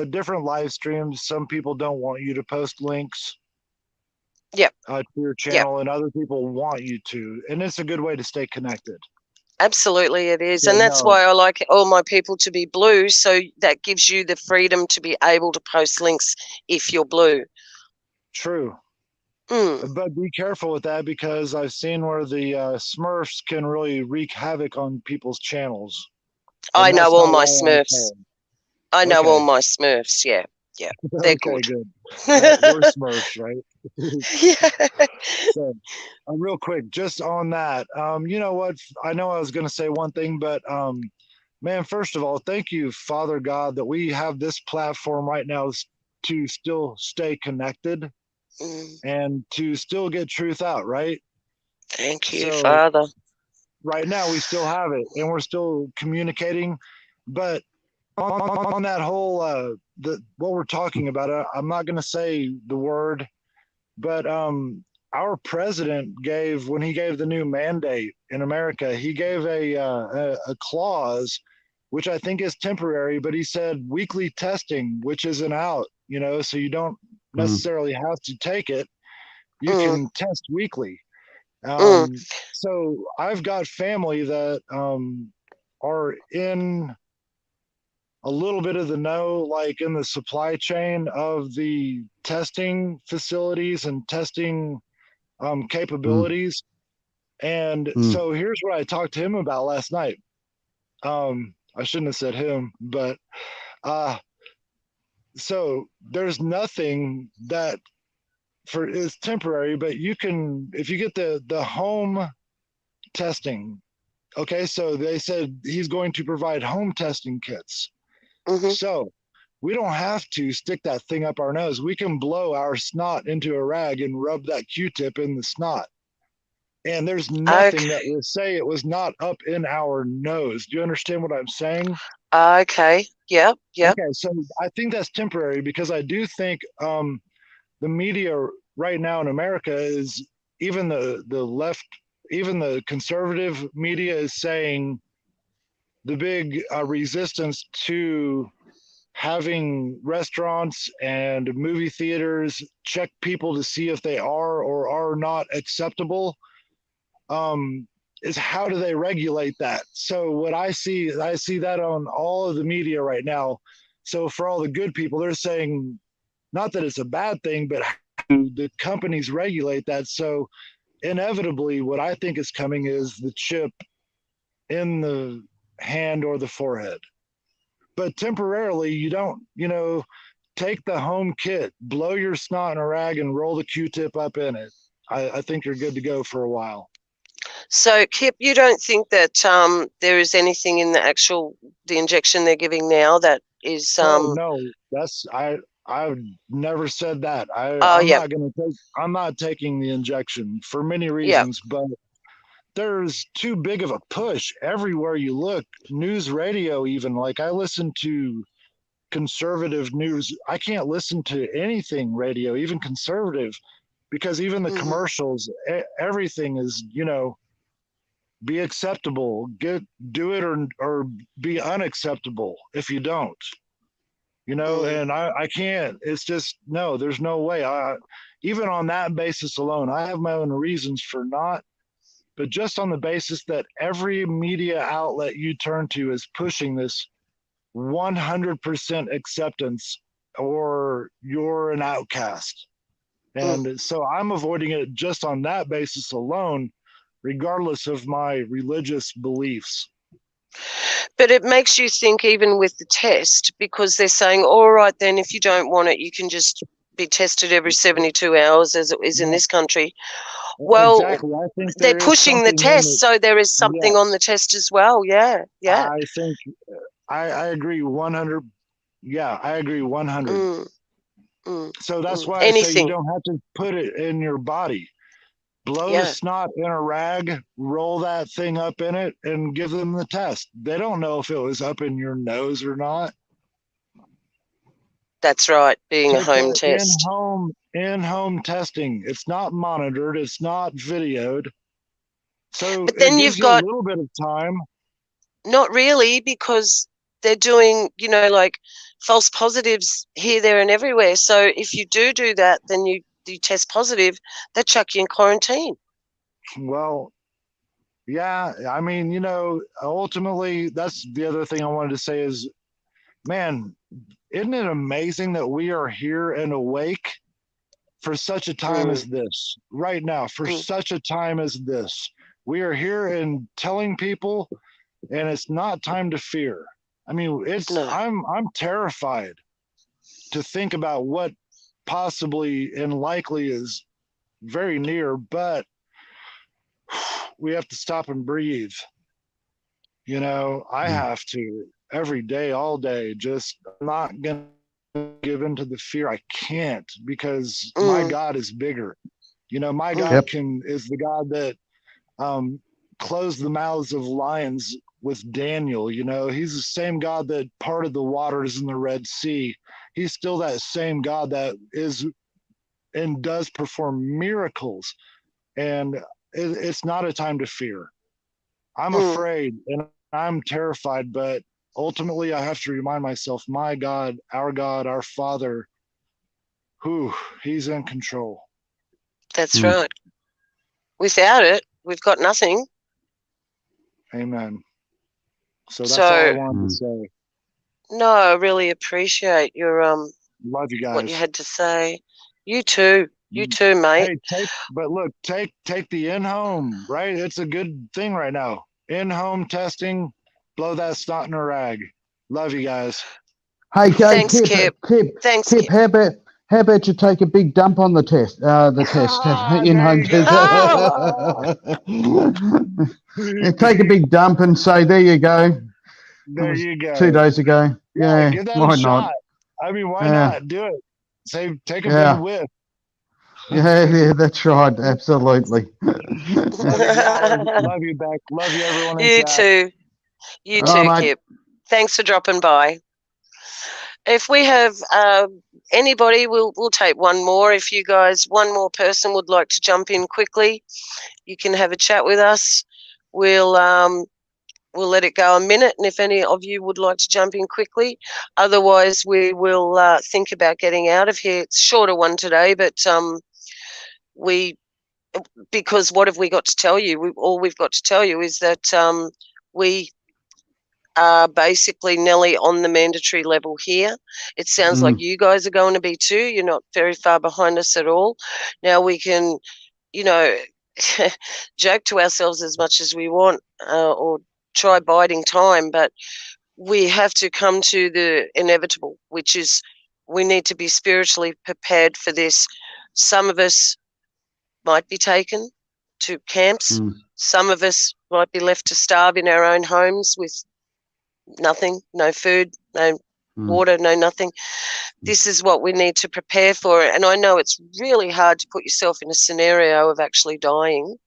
[SPEAKER 6] Different live streams. Some people don't want you to post links.
[SPEAKER 1] Yep.
[SPEAKER 6] To your channel, and other people want you to, and it's a good way to stay connected.
[SPEAKER 1] Absolutely, it is.
[SPEAKER 6] Yeah,
[SPEAKER 1] and that's why I like all my people to be blue, so that gives you the freedom to be able to post links if you're blue.
[SPEAKER 6] True. But be careful with that, because I've seen where the Smurfs can really wreak havoc on people's channels.
[SPEAKER 1] I know all my Smurfs. I know all my Smurfs, yeah. They're good.
[SPEAKER 6] We're Smurfs, right?
[SPEAKER 1] Yeah.
[SPEAKER 6] So, real quick, just on that, you know what? I know I was going to say one thing, but man, first of all, thank you, Father God, that we have this platform right now to still stay connected and to still get truth out, right?
[SPEAKER 1] Thank you, Father.
[SPEAKER 6] Right now, we still have it, and we're still communicating, but on that whole what we're talking about, I'm not going to say the word, but our president when he gave the new mandate in America, he gave a clause which I think is temporary, but he said weekly testing, which isn't out, so you don't necessarily have to take it. You can test weekly. So I've got family that are in a little bit of the know, like in the supply chain of the testing facilities and testing capabilities. And so here's what I talked to him about last night. I shouldn't have said him, but so there's nothing that is temporary, but you can, if you get the home testing. Okay, so they said he's going to provide home testing kits. So we don't have to stick that thing up our nose. We can blow our snot into a rag and rub that Q-tip in the snot. And there's nothing that will say it was not up in our nose. Do you understand what I'm saying?
[SPEAKER 1] Okay. Yep.
[SPEAKER 6] Okay, so I think that's temporary, because I do think the media right now in America is, even the left, even the conservative media is saying the big resistance to having restaurants and movie theaters check people to see if they are or are not acceptable, is how do they regulate that? So what I see that on all of the media right now. So for all the good people, they're saying not that it's a bad thing, but how do the companies regulate that? So inevitably, what I think is coming is the chip in the hand or the forehead. But temporarily, you don't, take the home kit, blow your snot in a rag and roll the Q-tip up in it. I think you're good to go for a while.
[SPEAKER 1] So, Kip, you don't think that there is anything in the injection they're giving now that is?
[SPEAKER 6] Oh no, I've never said that.
[SPEAKER 1] Oh,
[SPEAKER 6] I'm
[SPEAKER 1] yeah,
[SPEAKER 6] not going to take. I'm not taking the injection for many
[SPEAKER 1] yeah.
[SPEAKER 6] reasons, but there's too big of a push everywhere you look. News, radio, even like I listen to conservative news. I can't listen to anything radio, even conservative, because even the commercials, everything is, be acceptable, do it or be unacceptable if you don't, and I can't, it's just, no, there's no way. Even on that basis alone, I have my own reasons for not, but just on the basis that every media outlet you turn to is pushing this 100% acceptance or you're an outcast. And so I'm avoiding it just on that basis alone, regardless of my religious beliefs.
[SPEAKER 1] But it makes you think even with the test, because they're saying, all right, then if you don't want it, you can just be tested every 72 hours as it is in this country. Well,
[SPEAKER 6] exactly. I think
[SPEAKER 1] they're pushing the test, so there is something on the test as well. Yeah.
[SPEAKER 6] I think I agree 100. Yeah, I agree 100. So that's why I say you don't have to put it in your body. Blow the snot in a rag, roll that thing up in it, and give them the test. They don't know if it was up in your nose or not.
[SPEAKER 1] That's right, being a home test.
[SPEAKER 6] In-home testing. It's not monitored. It's not videoed. So
[SPEAKER 1] but then
[SPEAKER 6] you've got a little bit of time.
[SPEAKER 1] Not really, because they're doing, like false positives here, there, and everywhere. So if you do that, then you test positive, they chuck you in quarantine.
[SPEAKER 6] Well, yeah, I mean, ultimately, that's the other thing I wanted to say is, man, isn't it amazing that we are here and awake for such a time as this, right now, for such a time as this? We are here and telling people, and it's not time to fear. I mean, I'm terrified to think about what possibly and likely is very near, but we have to stop and breathe. I have to every day, all day, just not gonna give into the fear. I can't, because my God is bigger. My God is the God that closed the mouths of lions with Daniel. He's the same God that parted the waters in the Red Sea. He's still that same God that is and does perform miracles. And it's not a time to fear. I'm afraid and I'm terrified, but ultimately I have to remind myself, my God, our Father, he's in control.
[SPEAKER 1] That's right. Without it, we've got nothing.
[SPEAKER 6] Amen. So that's all I wanted to say.
[SPEAKER 1] No, I really appreciate your
[SPEAKER 6] love you guys.
[SPEAKER 1] What you had to say. You too, mate.
[SPEAKER 6] Hey, but look, take the in-home, right? It's a good thing right now. In-home testing, blow that snot in a rag. Love you guys.
[SPEAKER 2] Hey,
[SPEAKER 1] thanks, Kip.
[SPEAKER 2] Thanks, Kip. How about you take a big dump on the test? In-home test. Take a big dump and say, "There you go."
[SPEAKER 6] There you go.
[SPEAKER 2] 2 days ago. Yeah,
[SPEAKER 6] give that
[SPEAKER 2] why
[SPEAKER 6] a shot.
[SPEAKER 2] not?
[SPEAKER 6] I mean, why not? Do it. Take a big whiff.
[SPEAKER 2] Yeah, that's right. Absolutely.
[SPEAKER 6] Love you back. Love you, everyone.
[SPEAKER 1] You too. You too, Kip. Thanks for dropping by. If we have anybody, we'll take one more. If you guys, one more person would like to jump in quickly, you can have a chat with us. We'll we'll let it go a minute, and if any of you would like to jump in quickly, otherwise we will think about getting out of here. It's a shorter one today, but because what have we got to tell you? All we've got to tell you is that we are basically nearly on the mandatory level here. It sounds like you guys are going to be too. You're not very far behind us at all. Now we can, joke to ourselves as much as we want, or try biding time, but we have to come to the inevitable, which is we need to be spiritually prepared for this. Some of us might be taken to camps. Some of us might be left to starve in our own homes with nothing, no food, no water, no nothing. This is what we need to prepare for. And I know it's really hard to put yourself in a scenario of actually dying,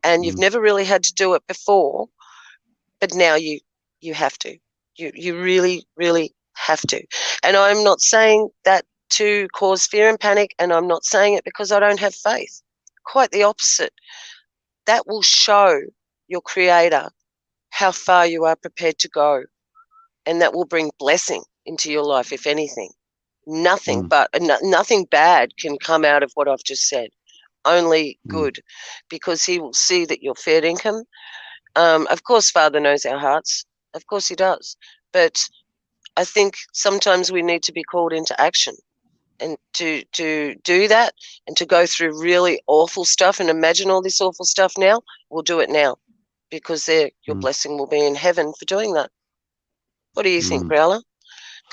[SPEAKER 1] and you've never really had to do it before, but now you have to. You really, really have to. And I'm not saying that to cause fear and panic, and I'm not saying it because I don't have faith. Quite the opposite. That will show your Creator how far you are prepared to go, and that will bring blessing into your life, if anything. Nothing bad can come out of what I've just said. Only good, because He will see that you're fair income. Of course, Father knows our hearts. Of course He does. But I think sometimes we need to be called into action, and to do that, and to go through really awful stuff and imagine all this awful stuff now. We'll do it now, because your blessing will be in heaven for doing that. What do you think, Growler?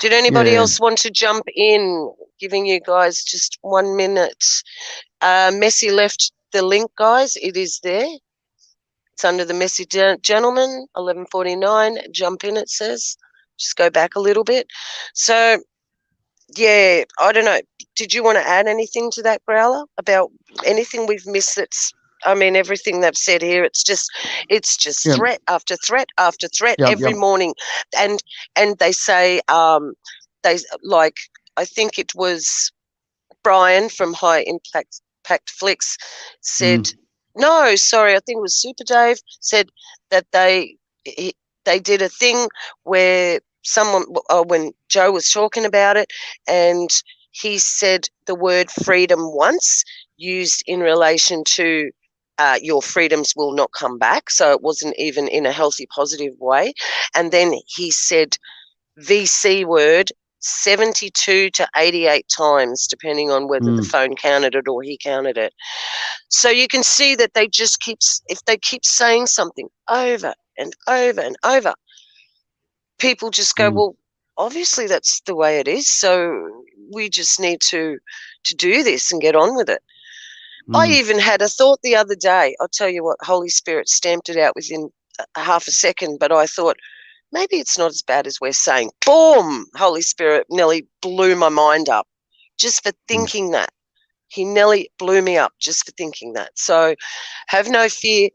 [SPEAKER 1] Did anybody else want to jump in? Giving you guys just 1 minute. Messi left the link, guys. It is there. It's under the Messy Gentleman, 1149. Jump in, it says. Just go back a little bit. So, yeah, I don't know. Did you want to add anything to that, Growler, about anything we've missed? Everything they've said here, it's just threat after threat after threat every morning. And they say, I think it was Brian from High Impact Flicks said, no, sorry, I think it was Super Dave, said that they did a thing where when Joe was talking about it, and he said the word freedom once, used in relation to your freedoms will not come back. So it wasn't even in a healthy, positive way. And then he said VC word 72 to 88 times, depending on whether the phone counted it or he counted it. So you can see that if they keep saying something over and over and over, people just go, well, obviously that's the way it is. So we just need to do this and get on with it. I even had a thought the other day. I'll tell you what, Holy Spirit stamped it out within half a second, but I thought, maybe it's not as bad as we're saying. Boom! Holy Spirit nearly blew my mind up just for thinking that. He nearly blew me up just for thinking that. So have no fear,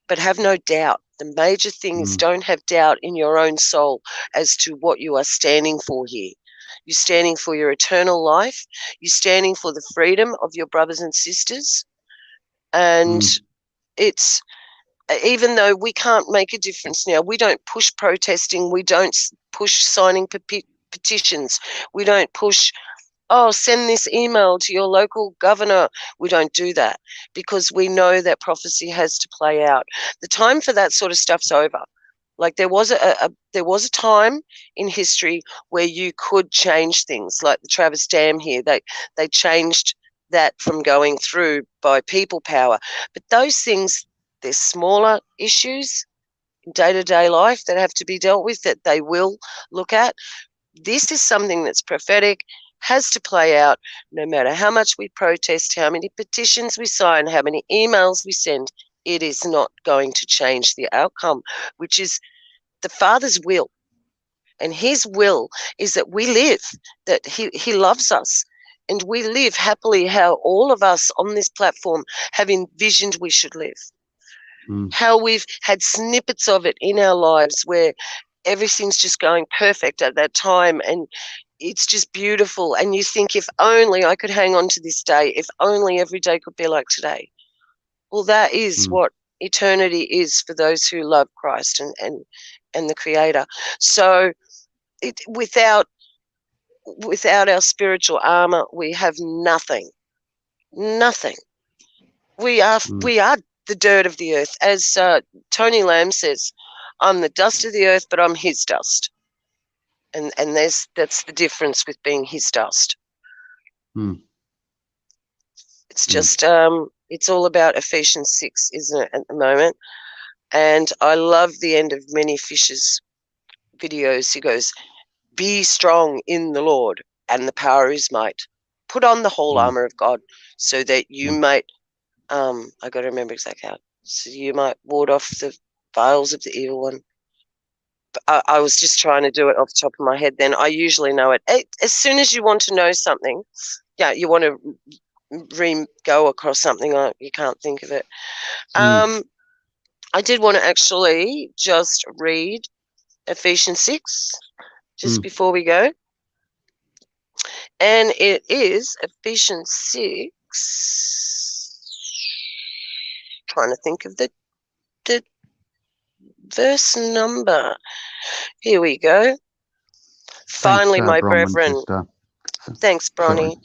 [SPEAKER 1] but have no doubt. The major thing is don't have doubt in your own soul as to what you are standing for here. You're standing for your eternal life. You're standing for the freedom of your brothers and sisters. And it's, even though we can't make a difference now, we don't push protesting, we don't push signing petitions, we don't push, send this email to your local governor. We don't do that, because we know that prophecy has to play out. The time for that sort of stuff's over. Like there was a time in history where you could change things, like the Travis Dam here. They changed that from going through by people power. But those things, they're smaller issues in day-to-day life that have to be dealt with, that they will look at. This is something that's prophetic, has to play out no matter how much we protest, how many petitions we sign, how many emails we send. It is not going to change the outcome, which is the Father's will. And His will is that we live, that He loves us, and we live happily how all of us on this platform have envisioned we should live. How we've had snippets of it in our lives where everything's just going perfect at that time, and it's just beautiful. And you think, if only I could hang on to this day, if only every day could be like today. Well, that is what eternity is for those who love Christ and the Creator. So without our spiritual armor, we have nothing. Nothing. We are the dirt of the earth. As Tony Lamb says, I'm the dust of the earth, but I'm his dust. And that's the difference with being his dust. It's just it's all about Ephesians 6, isn't it, at the moment? And I love the end of Many Fish's videos. He goes, "Be strong in the Lord and the power of his might. Put on the whole armor of God so that you might," I got to remember exactly how, "so you might ward off the vials of the evil one." But I was just trying to do it off the top of my head then. I usually know it. As soon as you want to know something, you want to go across something, you can't think of it. I did want to actually just read Ephesians 6 just before we go. And it is Ephesians 6. Trying to think of the verse number. Here we go. Finally, my brethren. Thanks, Bronnie.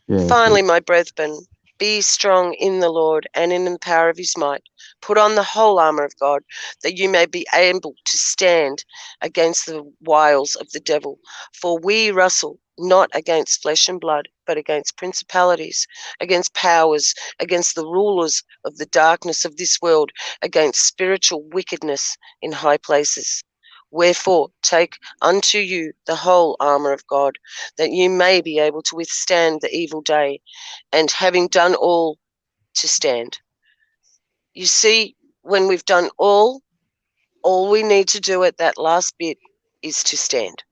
[SPEAKER 2] Yeah,
[SPEAKER 1] Finally, my brethren, be strong in the Lord and in the power of his might. Put on the whole armor of God, that you may be able to stand against the wiles of the devil. For we wrestle not against flesh and blood, but against principalities, against powers, against the rulers of the darkness of this world, against spiritual wickedness in high places. Wherefore, take unto you the whole armor of God, that you may be able to withstand the evil day, and having done all, to stand. You see, when we've done all we need to do at that last bit is to stand.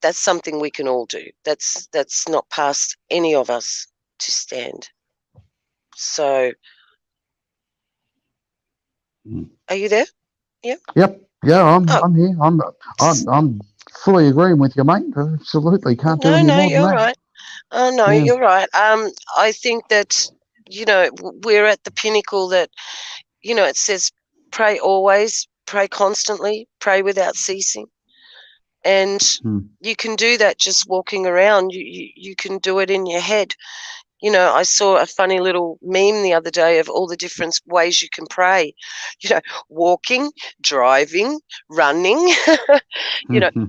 [SPEAKER 1] That's something we can all do. That's not past any of us to stand. So, are you there? Yep.
[SPEAKER 2] Yeah, I'm here. I'm fully agreeing with you, mate. Absolutely, can't do any more than
[SPEAKER 1] you're
[SPEAKER 2] that.
[SPEAKER 1] right. Oh no, you're right. I think that we're at the pinnacle that it says pray always, pray constantly, pray without ceasing, and you can do that just walking around. You can do it in your head. I saw a funny little meme the other day of all the different ways you can pray. Walking, driving, running,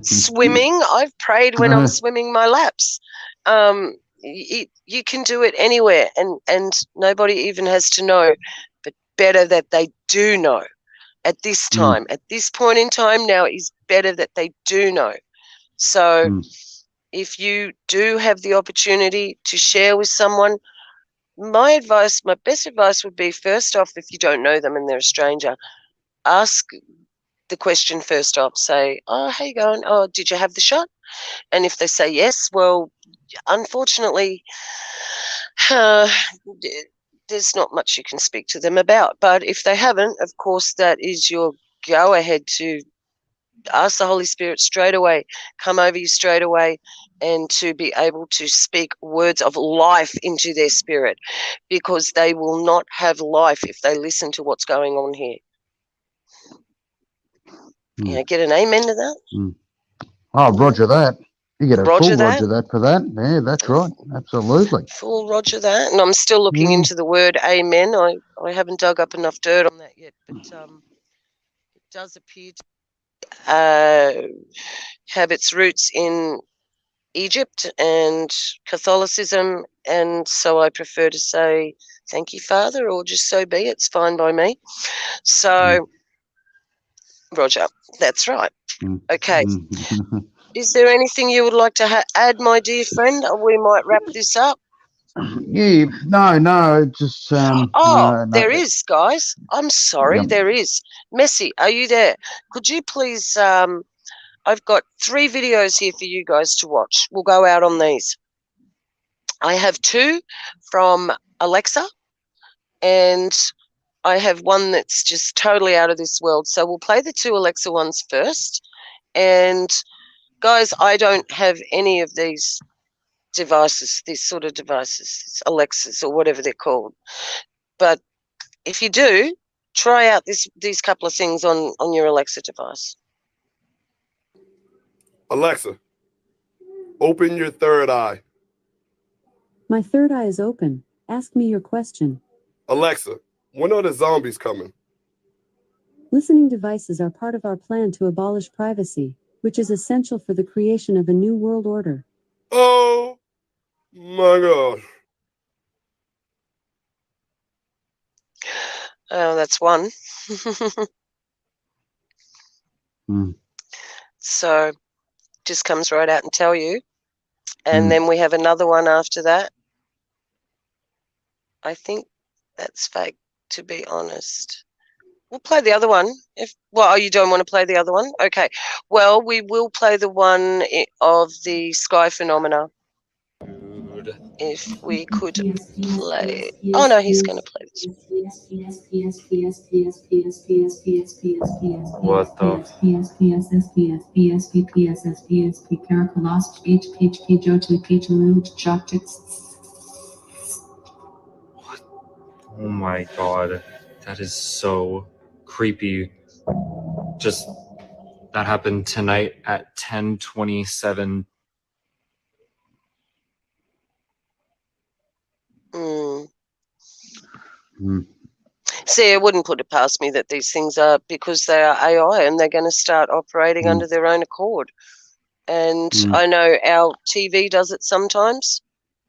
[SPEAKER 1] swimming. I've prayed when I'm swimming my laps. You can do it anywhere, and nobody even has to know. But better that they do know at this time. At this point in time now, is better that they do know. So if you do have the opportunity to share with someone, my best advice would be, first off, if you don't know them and they're a stranger, ask the question first off. Say, "Oh, how you going? Oh, did you have the shot?" And if they say yes, well, unfortunately, there's not much you can speak to them about. But if they haven't, of course, that is your go ahead to ask the Holy Spirit straight away, come over you straight away, and to be able to speak words of life into their spirit, because they will not have life if they listen to what's going on here. Get an amen to that?
[SPEAKER 2] Oh, roger that. You get a
[SPEAKER 1] Roger
[SPEAKER 2] full
[SPEAKER 1] that.
[SPEAKER 2] roger that for that. Yeah, that's right. Absolutely.
[SPEAKER 1] Full roger that. And I'm still looking into the word amen. I haven't dug up enough dirt on that yet, but it does appear to have its roots in Egypt and Catholicism, and so I prefer to say thank you, Father, or just so be it. It's fine by me. So, Roger, that's right. Okay. Is there anything you would like to add, my dear friend? Or we might wrap this up.
[SPEAKER 2] Yeah, no, just
[SPEAKER 1] there is, guys. I'm sorry, there is. Messi, are you there? Could you please? I've got 3 videos here for you guys to watch. We'll go out on these. I have 2 from Alexa, and I have one that's just totally out of this world. So we'll play the 2 Alexa ones first. And guys, I don't have any of these devices, these sort of devices, Alexas or whatever they're called. But if you do, try out these couple of things on your Alexa device.
[SPEAKER 7] Alexa, open your third eye.
[SPEAKER 8] My third eye is open. Ask me your question.
[SPEAKER 7] Alexa, when are the zombies coming?
[SPEAKER 8] Listening devices are part of our plan to abolish privacy, which is essential for the creation of a new world order.
[SPEAKER 7] Oh my God.
[SPEAKER 1] Oh, that's one. So just comes right out and tell you. And then we have another one after that. I think that's fake, to be honest. We'll play the other one. You don't want to play the other one? Okay. Well, we will play the one of the sky phenomena. If we could play. Oh no, he's going to play this.
[SPEAKER 9] What the? Oh my God, that is so creepy. Just that happened tonight at 10:27.
[SPEAKER 1] See, I wouldn't put it past me that these things are, because they are AI and they're going to start operating under their own accord. And I know our TV does it sometimes.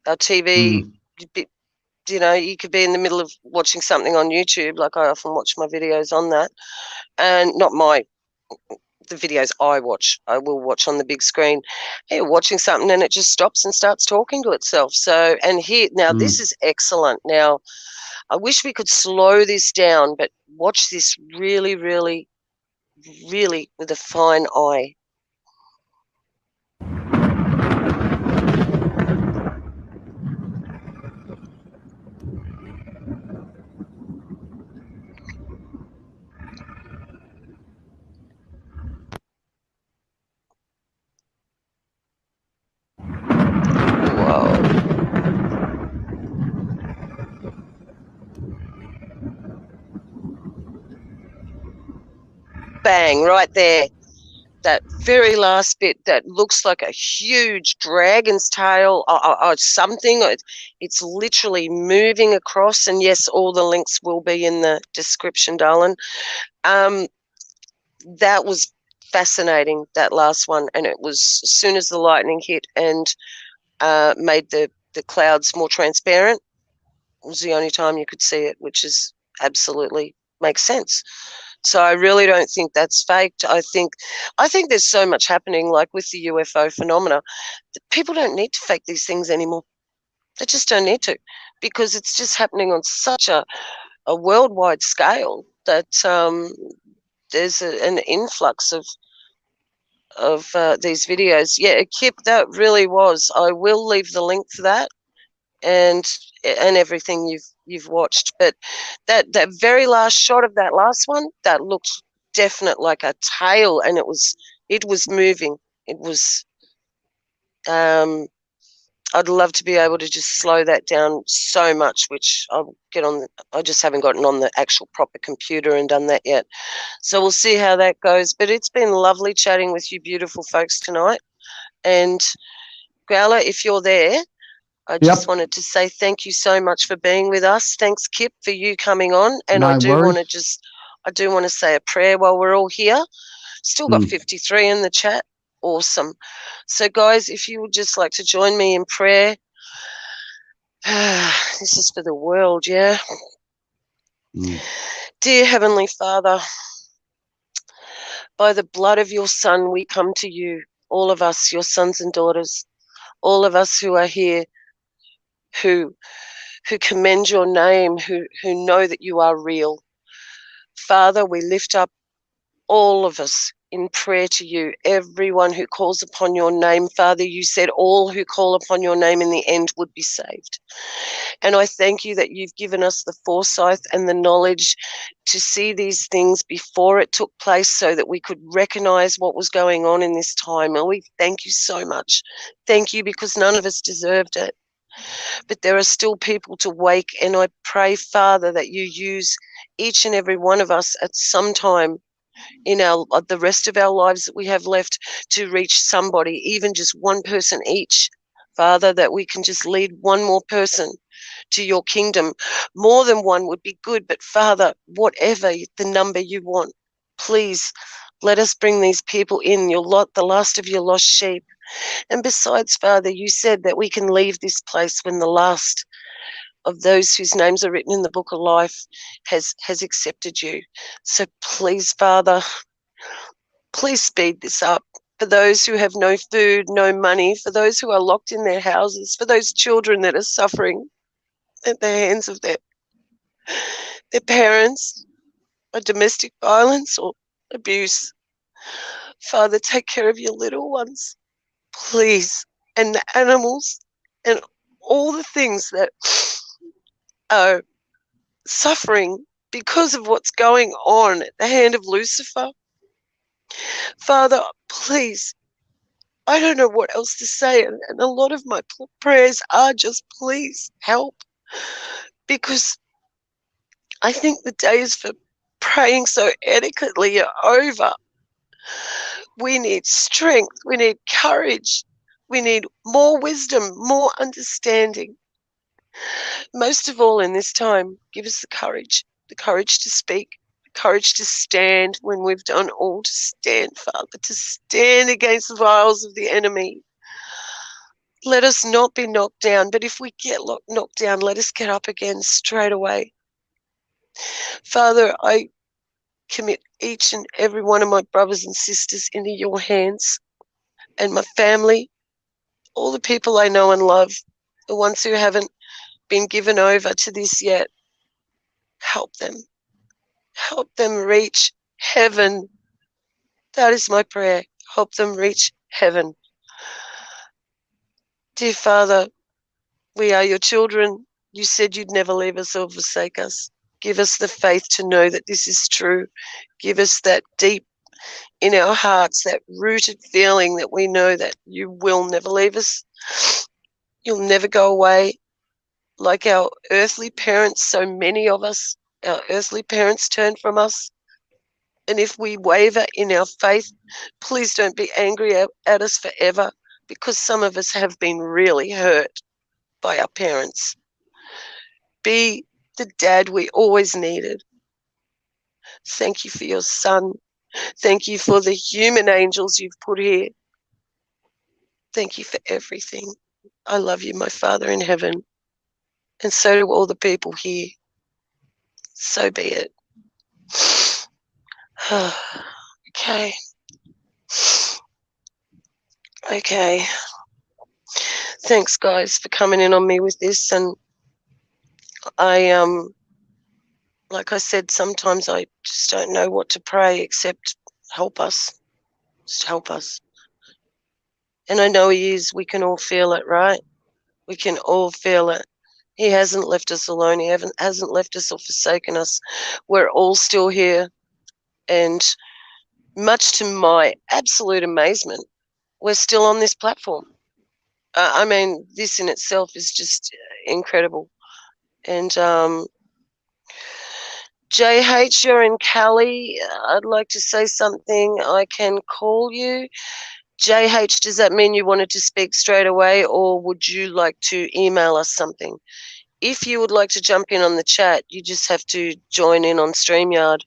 [SPEAKER 1] Our TV, you could be in the middle of watching something on YouTube, like I often watch my videos on that, and the videos I watch, I will watch on the big screen. You're watching something and it just stops and starts talking to itself. So, and here, now this is excellent. Now, I wish we could slow this down, but watch this really, really, really with a fine eye. Whoa. Bang, right there. That very last bit that looks like a huge dragon's tail or something. It's literally moving across. And yes, all the links will be in the description, darling. That was fascinating, that last one. And it was as soon as the lightning hit and made the clouds more transparent, it was the only time you could see it, which is absolutely makes sense. So I really don't think that's faked. I think there's so much happening, like with the UFO phenomena, that people don't need to fake these things anymore. They just don't need to, because it's just happening on such a worldwide scale that there's an influx of these videos. Yeah, Kip, that really was. I will leave the link for that and everything you've watched. But that very last shot of that last one, that looked definite like a tail, and it was moving. It was I'd love to be able to just slow that down so much, which I'll get on. I just haven't gotten on the actual proper computer and done that yet. So we'll see how that goes. But it's been lovely chatting with you beautiful folks tonight. And Growler, if you're there, I just wanted to say thank you so much for being with us. Thanks, Kip, for you coming on. And I do want to say a prayer while we're all here. Still got 53 in the chat. Awesome. So, guys, if you would just like to join me in prayer. This is for the world, yeah? Dear Heavenly Father, by the blood of your Son, we come to you, all of us, your sons and daughters, all of us who are here, who commend your name, who know that you are real. Father, we lift up all of us in prayer to you, everyone who calls upon your name. Father, you said all who call upon your name in the end would be saved. And I thank you that you've given us the foresight and the knowledge to see these things before it took place so that we could recognize what was going on in this time. And we thank you so much. Thank you, because none of us deserved it. But there are still people to wake, and I pray, Father, that you use each and every one of us at some time in the rest of our lives that we have left to reach somebody, even just one person each. Father, that we can just lead one more person to your kingdom. More than one would be good, but Father, whatever the number you want, please let us bring these people in, the last of your lost sheep. And besides, Father, you said that we can leave this place when the last of those whose names are written in the book of life has accepted you. So please, Father, please speed this up. For those who have no food, no money, for those who are locked in their houses, for those children that are suffering at the hands of their parents, or domestic violence or abuse. Father, take care of your little ones, please, and the animals and all the things that are suffering because of what's going on at the hand of Lucifer. Father, please, I don't know what else to say, and a lot of my prayers are just please help, because I think the days for praying so adequately are over. We need strength, we need courage, we need more wisdom, more understanding. Most of all in this time, give us the courage to speak, the courage to stand when we've done all to stand, Father, to stand against the vials of the enemy. Let us not be knocked down, but if we get knocked down, let us get up again straight away. Father, I commit each and every one of my brothers and sisters into your hands, and my family, all the people I know and love, the ones who haven't been given over to this yet. Help them. Help them reach heaven. That is my prayer. Help them reach heaven. Dear Father, we are your children. You said you'd never leave us or forsake us. Give us the faith to know that this is true. Give us that deep in our hearts, that rooted feeling that we know that you will never leave us. You'll never go away. Like our earthly parents, so many of us, our earthly parents turn from us. And if we waver in our faith, please don't be angry at us forever, because some of us have been really hurt by our parents. Be the dad we always needed. Thank you for your son. Thank you for the human angels you've put here. Thank you for everything. I love you, my Father in heaven. And so do all the people here. So be it. Okay. Okay. Thanks, guys, for coming in on me with this. And I, like I said, sometimes I just don't know what to pray except help us. Just help us. And I know he is. We can all feel it, right? We can all feel it. He hasn't left us alone. He hasn't left us or forsaken us. We're all still here. And much to my absolute amazement, we're still on this platform. I mean, this in itself is just incredible. And JH, you're in Cali. I'd like to say something. I can call you. JH, does that mean you wanted to speak straight away, or would you like to email us something? If you would like to jump in on the chat, you just have to join in on StreamYard.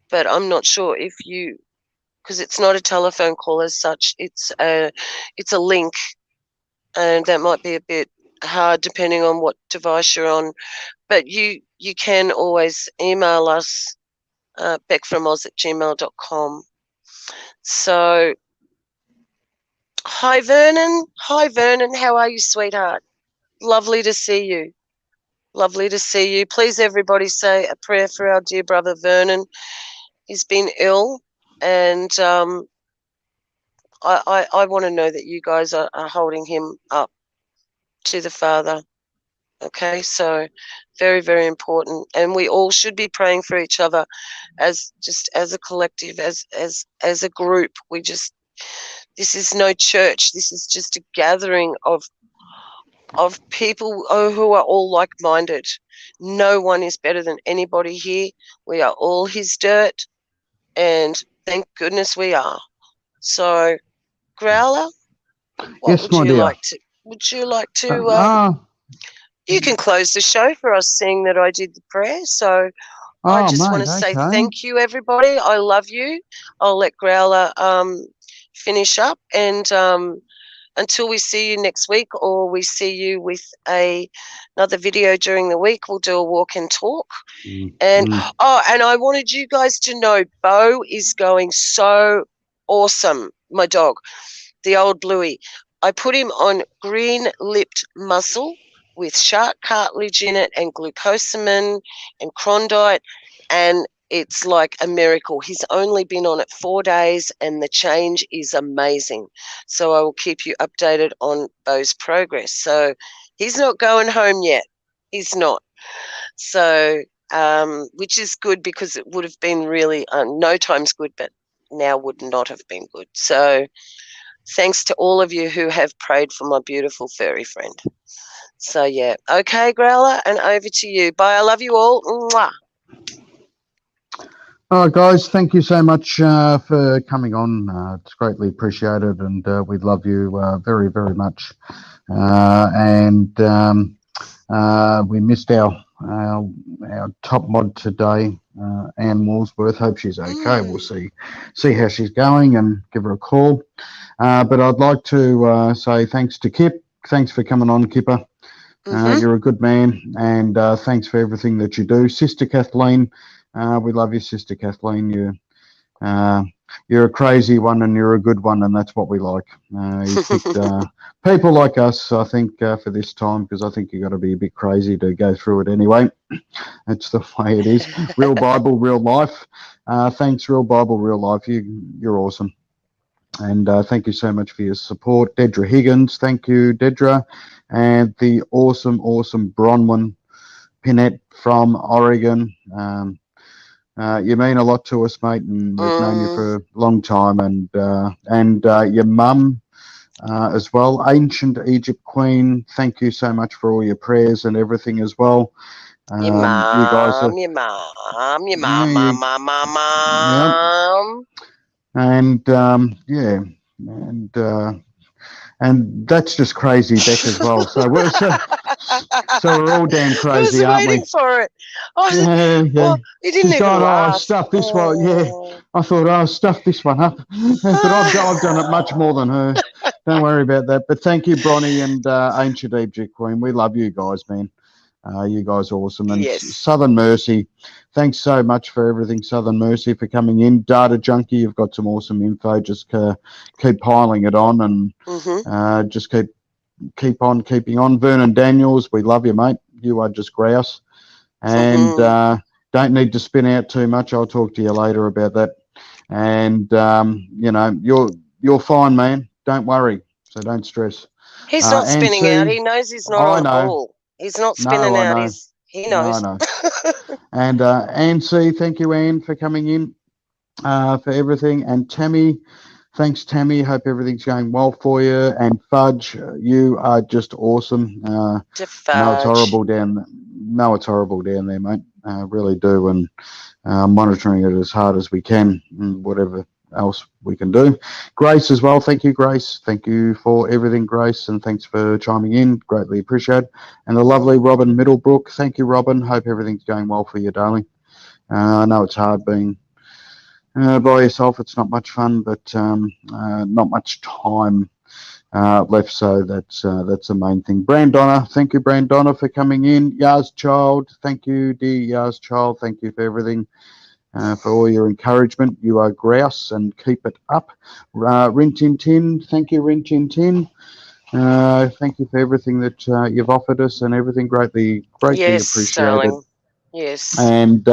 [SPEAKER 1] But I'm not sure if you, because it's not a telephone call as such. It's a link, and that might be a bit hard depending on what device you're on. But you can always email us, beckfromoz@gmail.com. So, hi Vernon. Hi Vernon, how are you, sweetheart? Lovely to see you. Lovely to see you. Please, everybody, say a prayer for our dear brother Vernon. He's been ill, and I want to know that you guys are holding him up to the Father. Okay, so very, very important. And we all should be praying for each other as a collective, as a group. This is no church. This is just a gathering of of people who are all like-minded. No one is better than anybody here. We are all his dirt, and thank goodness we are. So, Growler, what
[SPEAKER 2] Yes,
[SPEAKER 1] would
[SPEAKER 2] my
[SPEAKER 1] you
[SPEAKER 2] dear.
[SPEAKER 1] like to? Would you like to? You can close the show for us, seeing that I did the prayer. So I just want
[SPEAKER 2] mate,
[SPEAKER 1] to say
[SPEAKER 2] okay.
[SPEAKER 1] thank you, everybody. I love you. I'll let Growler finish up, and until we see you next week, or we see you with another video during the week, we'll do a walk and talk. And and I wanted you guys to know, Bo is going so awesome. My dog, the old Bluey. I put him on green-lipped muscle with shark cartilage in it and glucosamine and Crondite, and it's like a miracle. He's only been on it 4 days, and the change is amazing. So I will keep you updated on Bo's progress. So he's not going home yet. He's not. So, which is good, because it would have been really, no time's good, but now would not have been good. So thanks to all of you who have prayed for my beautiful furry friend. So, yeah. Okay, Growler, and over to you. Bye. I love you all. Mwah.
[SPEAKER 2] Guys, thank you so much for coming on. It's greatly appreciated, and we love you very, very much. We missed our top mod today, Anne Woolsworth. Hope she's okay. We'll see how she's going and give her a call. But I'd like to say thanks to Kip. Thanks for coming on, Kipper. You're a good man, and thanks for everything that you do. Sister Kathleen, we love you, Sister Kathleen. You're a crazy one, and you're a good one, and that's what we like. You picked people like us, I think, for this time, because I think you got to be a bit crazy to go through it anyway. That's the way it is. Real Bible, real life. Thanks, Real Bible, real life. You're awesome. And thank you so much for your support. Dedra Higgins, thank you, Dedra. And the awesome Bronwyn Pinette from Oregon. You mean a lot to us, mate, and we've known you for a long time. And your mum as well, Ancient Egypt Queen, thank you so much for all your prayers and everything as well.
[SPEAKER 1] Your mom,
[SPEAKER 2] you guys are,
[SPEAKER 1] your mom.
[SPEAKER 2] And that's just crazy, Beck, as well. So we're all damn crazy, aren't we?
[SPEAKER 1] I was waiting for it.
[SPEAKER 2] Well,
[SPEAKER 1] he didn't
[SPEAKER 2] she's
[SPEAKER 1] even
[SPEAKER 2] gone,
[SPEAKER 1] laugh.
[SPEAKER 2] stuff this one. Yeah, I thought, stuff this one up. But I've done it much more than her. Don't worry about that. But thank you, Bronny and Ancient Egypt Queen. We love you guys, man. You guys are awesome. And Southern Mercy, thanks so much for everything, Southern Mercy, for coming in. Data Junkie, you've got some awesome info. Just keep piling it on, and just keep on keeping on. Vernon Daniels, we love you, mate. You are just grouse. And don't need to spin out too much. I'll talk to you later about that. And, you're fine, man. Don't worry. So don't stress.
[SPEAKER 1] He's not spinning out. He knows he's not on the ball. He's not spinning out. He knows.
[SPEAKER 2] No, I know. And Anne C, thank you, Anne, for coming in for everything. And Tammy, thanks, Tammy. Hope everything's going well for you. And Fudge, you are just awesome. No, it's horrible down there, mate. Really do. And monitoring it as hard as we can, and whatever else we can do. Grace as well, thank you, Grace. Thank you for everything, Grace, and thanks for chiming in. Greatly appreciate. And the lovely Robin Middlebrook, thank you, Robin. Hope everything's going well for you, darling. I know it's hard being by yourself. It's not much fun, but not much time left, so that's the main thing. Brandonna, thank you, Brandonna, for coming in. Yaz Child, thank you, dear Yaz Child. Thank you for everything. For all your encouragement. You are grouse, and keep it up. Rin Tin Tin, thank you, Rin Tin Tin. Thank you for everything that you've offered us, and everything greatly appreciated.
[SPEAKER 1] Darling. Yes.
[SPEAKER 2] And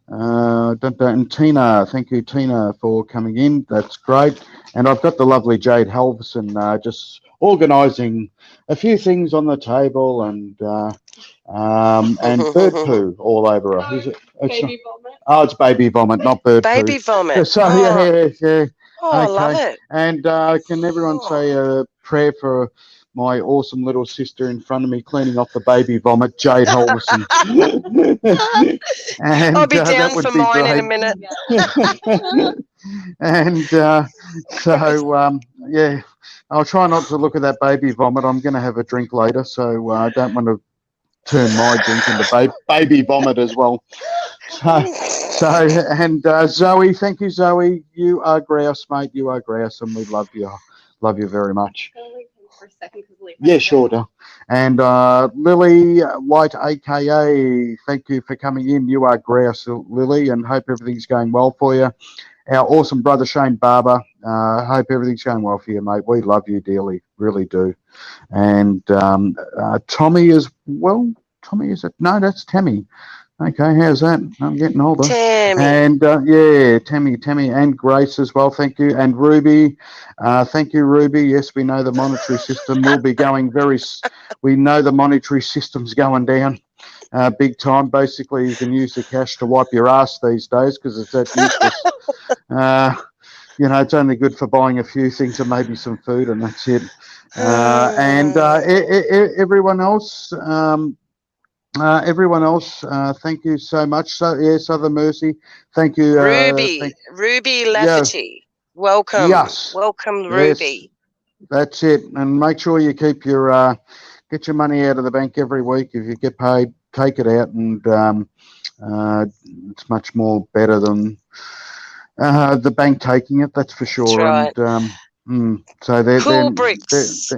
[SPEAKER 2] and Tina, thank you, Tina, for coming in. That's great. And I've got the lovely Jade Halverson just organising a few things on the table, and bird poo all over her. Is it?
[SPEAKER 5] Baby vomit.
[SPEAKER 2] Oh, it's baby vomit, not bird poo.
[SPEAKER 1] Baby vomit.
[SPEAKER 2] So yeah.
[SPEAKER 1] Oh, I love it.
[SPEAKER 2] And can everyone say a prayer for my awesome little sister in front of me cleaning off the baby vomit, Jade Holverson. And
[SPEAKER 1] I'll be
[SPEAKER 2] that
[SPEAKER 1] down
[SPEAKER 2] would
[SPEAKER 1] for
[SPEAKER 2] be
[SPEAKER 1] mine in a
[SPEAKER 2] great.
[SPEAKER 1] minute.
[SPEAKER 2] And so, yeah, I'll try not to look at that baby vomit. I'm going to have a drink later, so I don't want to turn my drink into baby vomit as well. And Zoe, thank you, Zoe. You are grouse, mate. You are grouse, and we love you. Love you very much.
[SPEAKER 5] For a second, 'cause Lee-
[SPEAKER 2] Yeah, sure. And Lily White, AKA, thank you for coming in. You are grouse, Lily, and hope everything's going well for you. Our awesome brother Shane Barber, hope everything's going well for you, mate. We love you dearly, really do. And Tommy as well. Tommy, is it? No, that's Tammy. Okay, how's that? I'm getting older.
[SPEAKER 1] Tammy.
[SPEAKER 2] And yeah, Tammy, and Grace as well. Thank you. And Ruby, thank you, Ruby. Yes, we know the monetary system will be going we know the monetary system's going down big time. Basically, you can use the cash to wipe your ass these days because it's that useless. You know, it's only good for buying a few things and maybe some food, and that's it. And everyone else. Everyone else, thank you so much. So, yeah, Southern Mercy, thank you.
[SPEAKER 1] Ruby Lafferty, welcome.
[SPEAKER 2] Yes.
[SPEAKER 1] Welcome,
[SPEAKER 2] Yes,
[SPEAKER 1] Ruby.
[SPEAKER 2] that's it. And make sure you keep your get your money out of the bank every week. If you get paid, take it out, and it's much more better than the bank taking it. That's for sure.
[SPEAKER 1] That's right.
[SPEAKER 2] And so they're
[SPEAKER 1] Cool Bricks.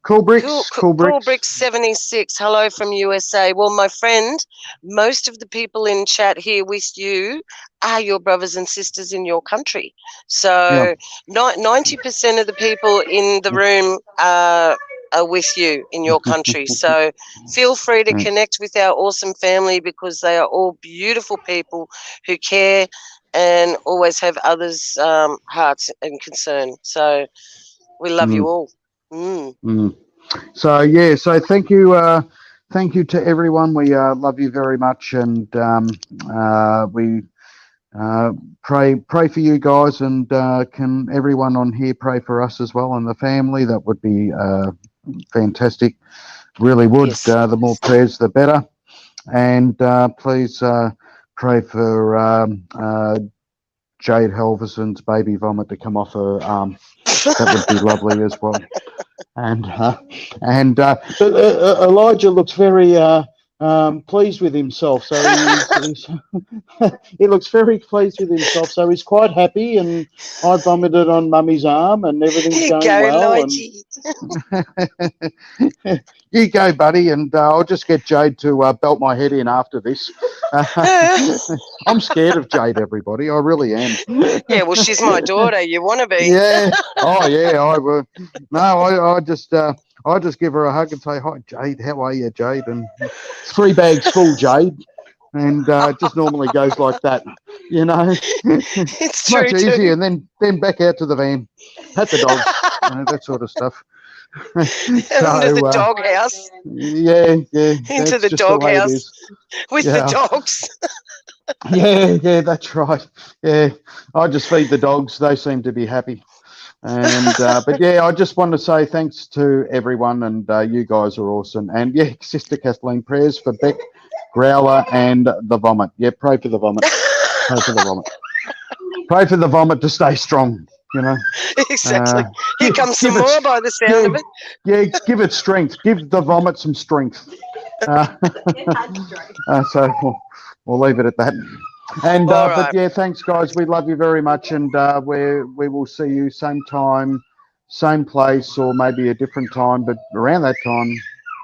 [SPEAKER 2] Cool Bricks.
[SPEAKER 1] Cool Bricks 76. Hello from USA. Well, my friend, most of the people in chat here with you are your brothers and sisters in your country. So 90% of the people in the room are with you in your country. So feel free to connect with our awesome family because they are all beautiful people who care and always have others' hearts and concern. So we love you all.
[SPEAKER 2] So yeah, so thank you to everyone. We love you very much, and we pray for you guys, and can everyone on here pray for us as well and the family? That would be fantastic. Really would.
[SPEAKER 1] Yes.
[SPEAKER 2] The more prayers, the better. And please pray for Jade Helverson's baby vomit to come off her arm. That would be lovely as well. And Elijah looks very pleased with himself. So he looks very pleased with himself. So he's quite happy. And I vomited on Mummy's arm, and everything's going well. And you go, buddy, and I'll just get Jade to belt my head in after this. I'm scared of Jade, everybody. I really am.
[SPEAKER 1] Yeah, well, she's my daughter. You want to be?
[SPEAKER 2] Yeah. Oh, yeah. I will. No, I just give her a hug and say, "Hi, Jade. How are you, Jade?" And 3 bags full, Jade. And it just normally goes like that, you know.
[SPEAKER 1] It's
[SPEAKER 2] much
[SPEAKER 1] true
[SPEAKER 2] easier.
[SPEAKER 1] too.
[SPEAKER 2] And then back out to the van, pat the dogs, you know, that sort of stuff.
[SPEAKER 1] Under the doghouse.
[SPEAKER 2] Yeah.
[SPEAKER 1] Into the doghouse with the dogs.
[SPEAKER 2] Yeah, that's right. Yeah, I just feed the dogs. They seem to be happy. And but yeah, I just want to say thanks to everyone, and you guys are awesome. And yeah, Sister Kathleen, prayers for Beck, Growler, and the vomit. Yeah, pray for the vomit. Pray for the vomit. Pray for the vomit to stay strong. You know.
[SPEAKER 1] Exactly. Here comes some more by the sound of it.
[SPEAKER 2] Yeah, give it strength. Give the vomit some strength. So we'll leave it at that. And but yeah, thanks guys. We love you very much, and we will see you same time, same place, or maybe a different time, but around that time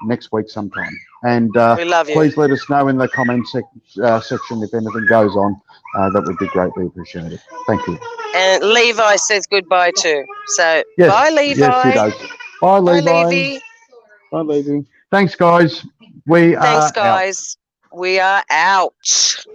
[SPEAKER 2] next week sometime. And
[SPEAKER 1] we love you.
[SPEAKER 2] Please let us know in the comment section if anything goes on. That would be greatly appreciated. Thank you.
[SPEAKER 1] And Levi says goodbye too. So
[SPEAKER 2] yes,
[SPEAKER 1] bye, Levi.
[SPEAKER 2] Yes, he does. Bye, Levi.
[SPEAKER 1] Bye, Levi.
[SPEAKER 2] Bye, Levi. Thanks, guys. We
[SPEAKER 1] Thanks,
[SPEAKER 2] are
[SPEAKER 1] guys.
[SPEAKER 2] out.
[SPEAKER 1] We are out.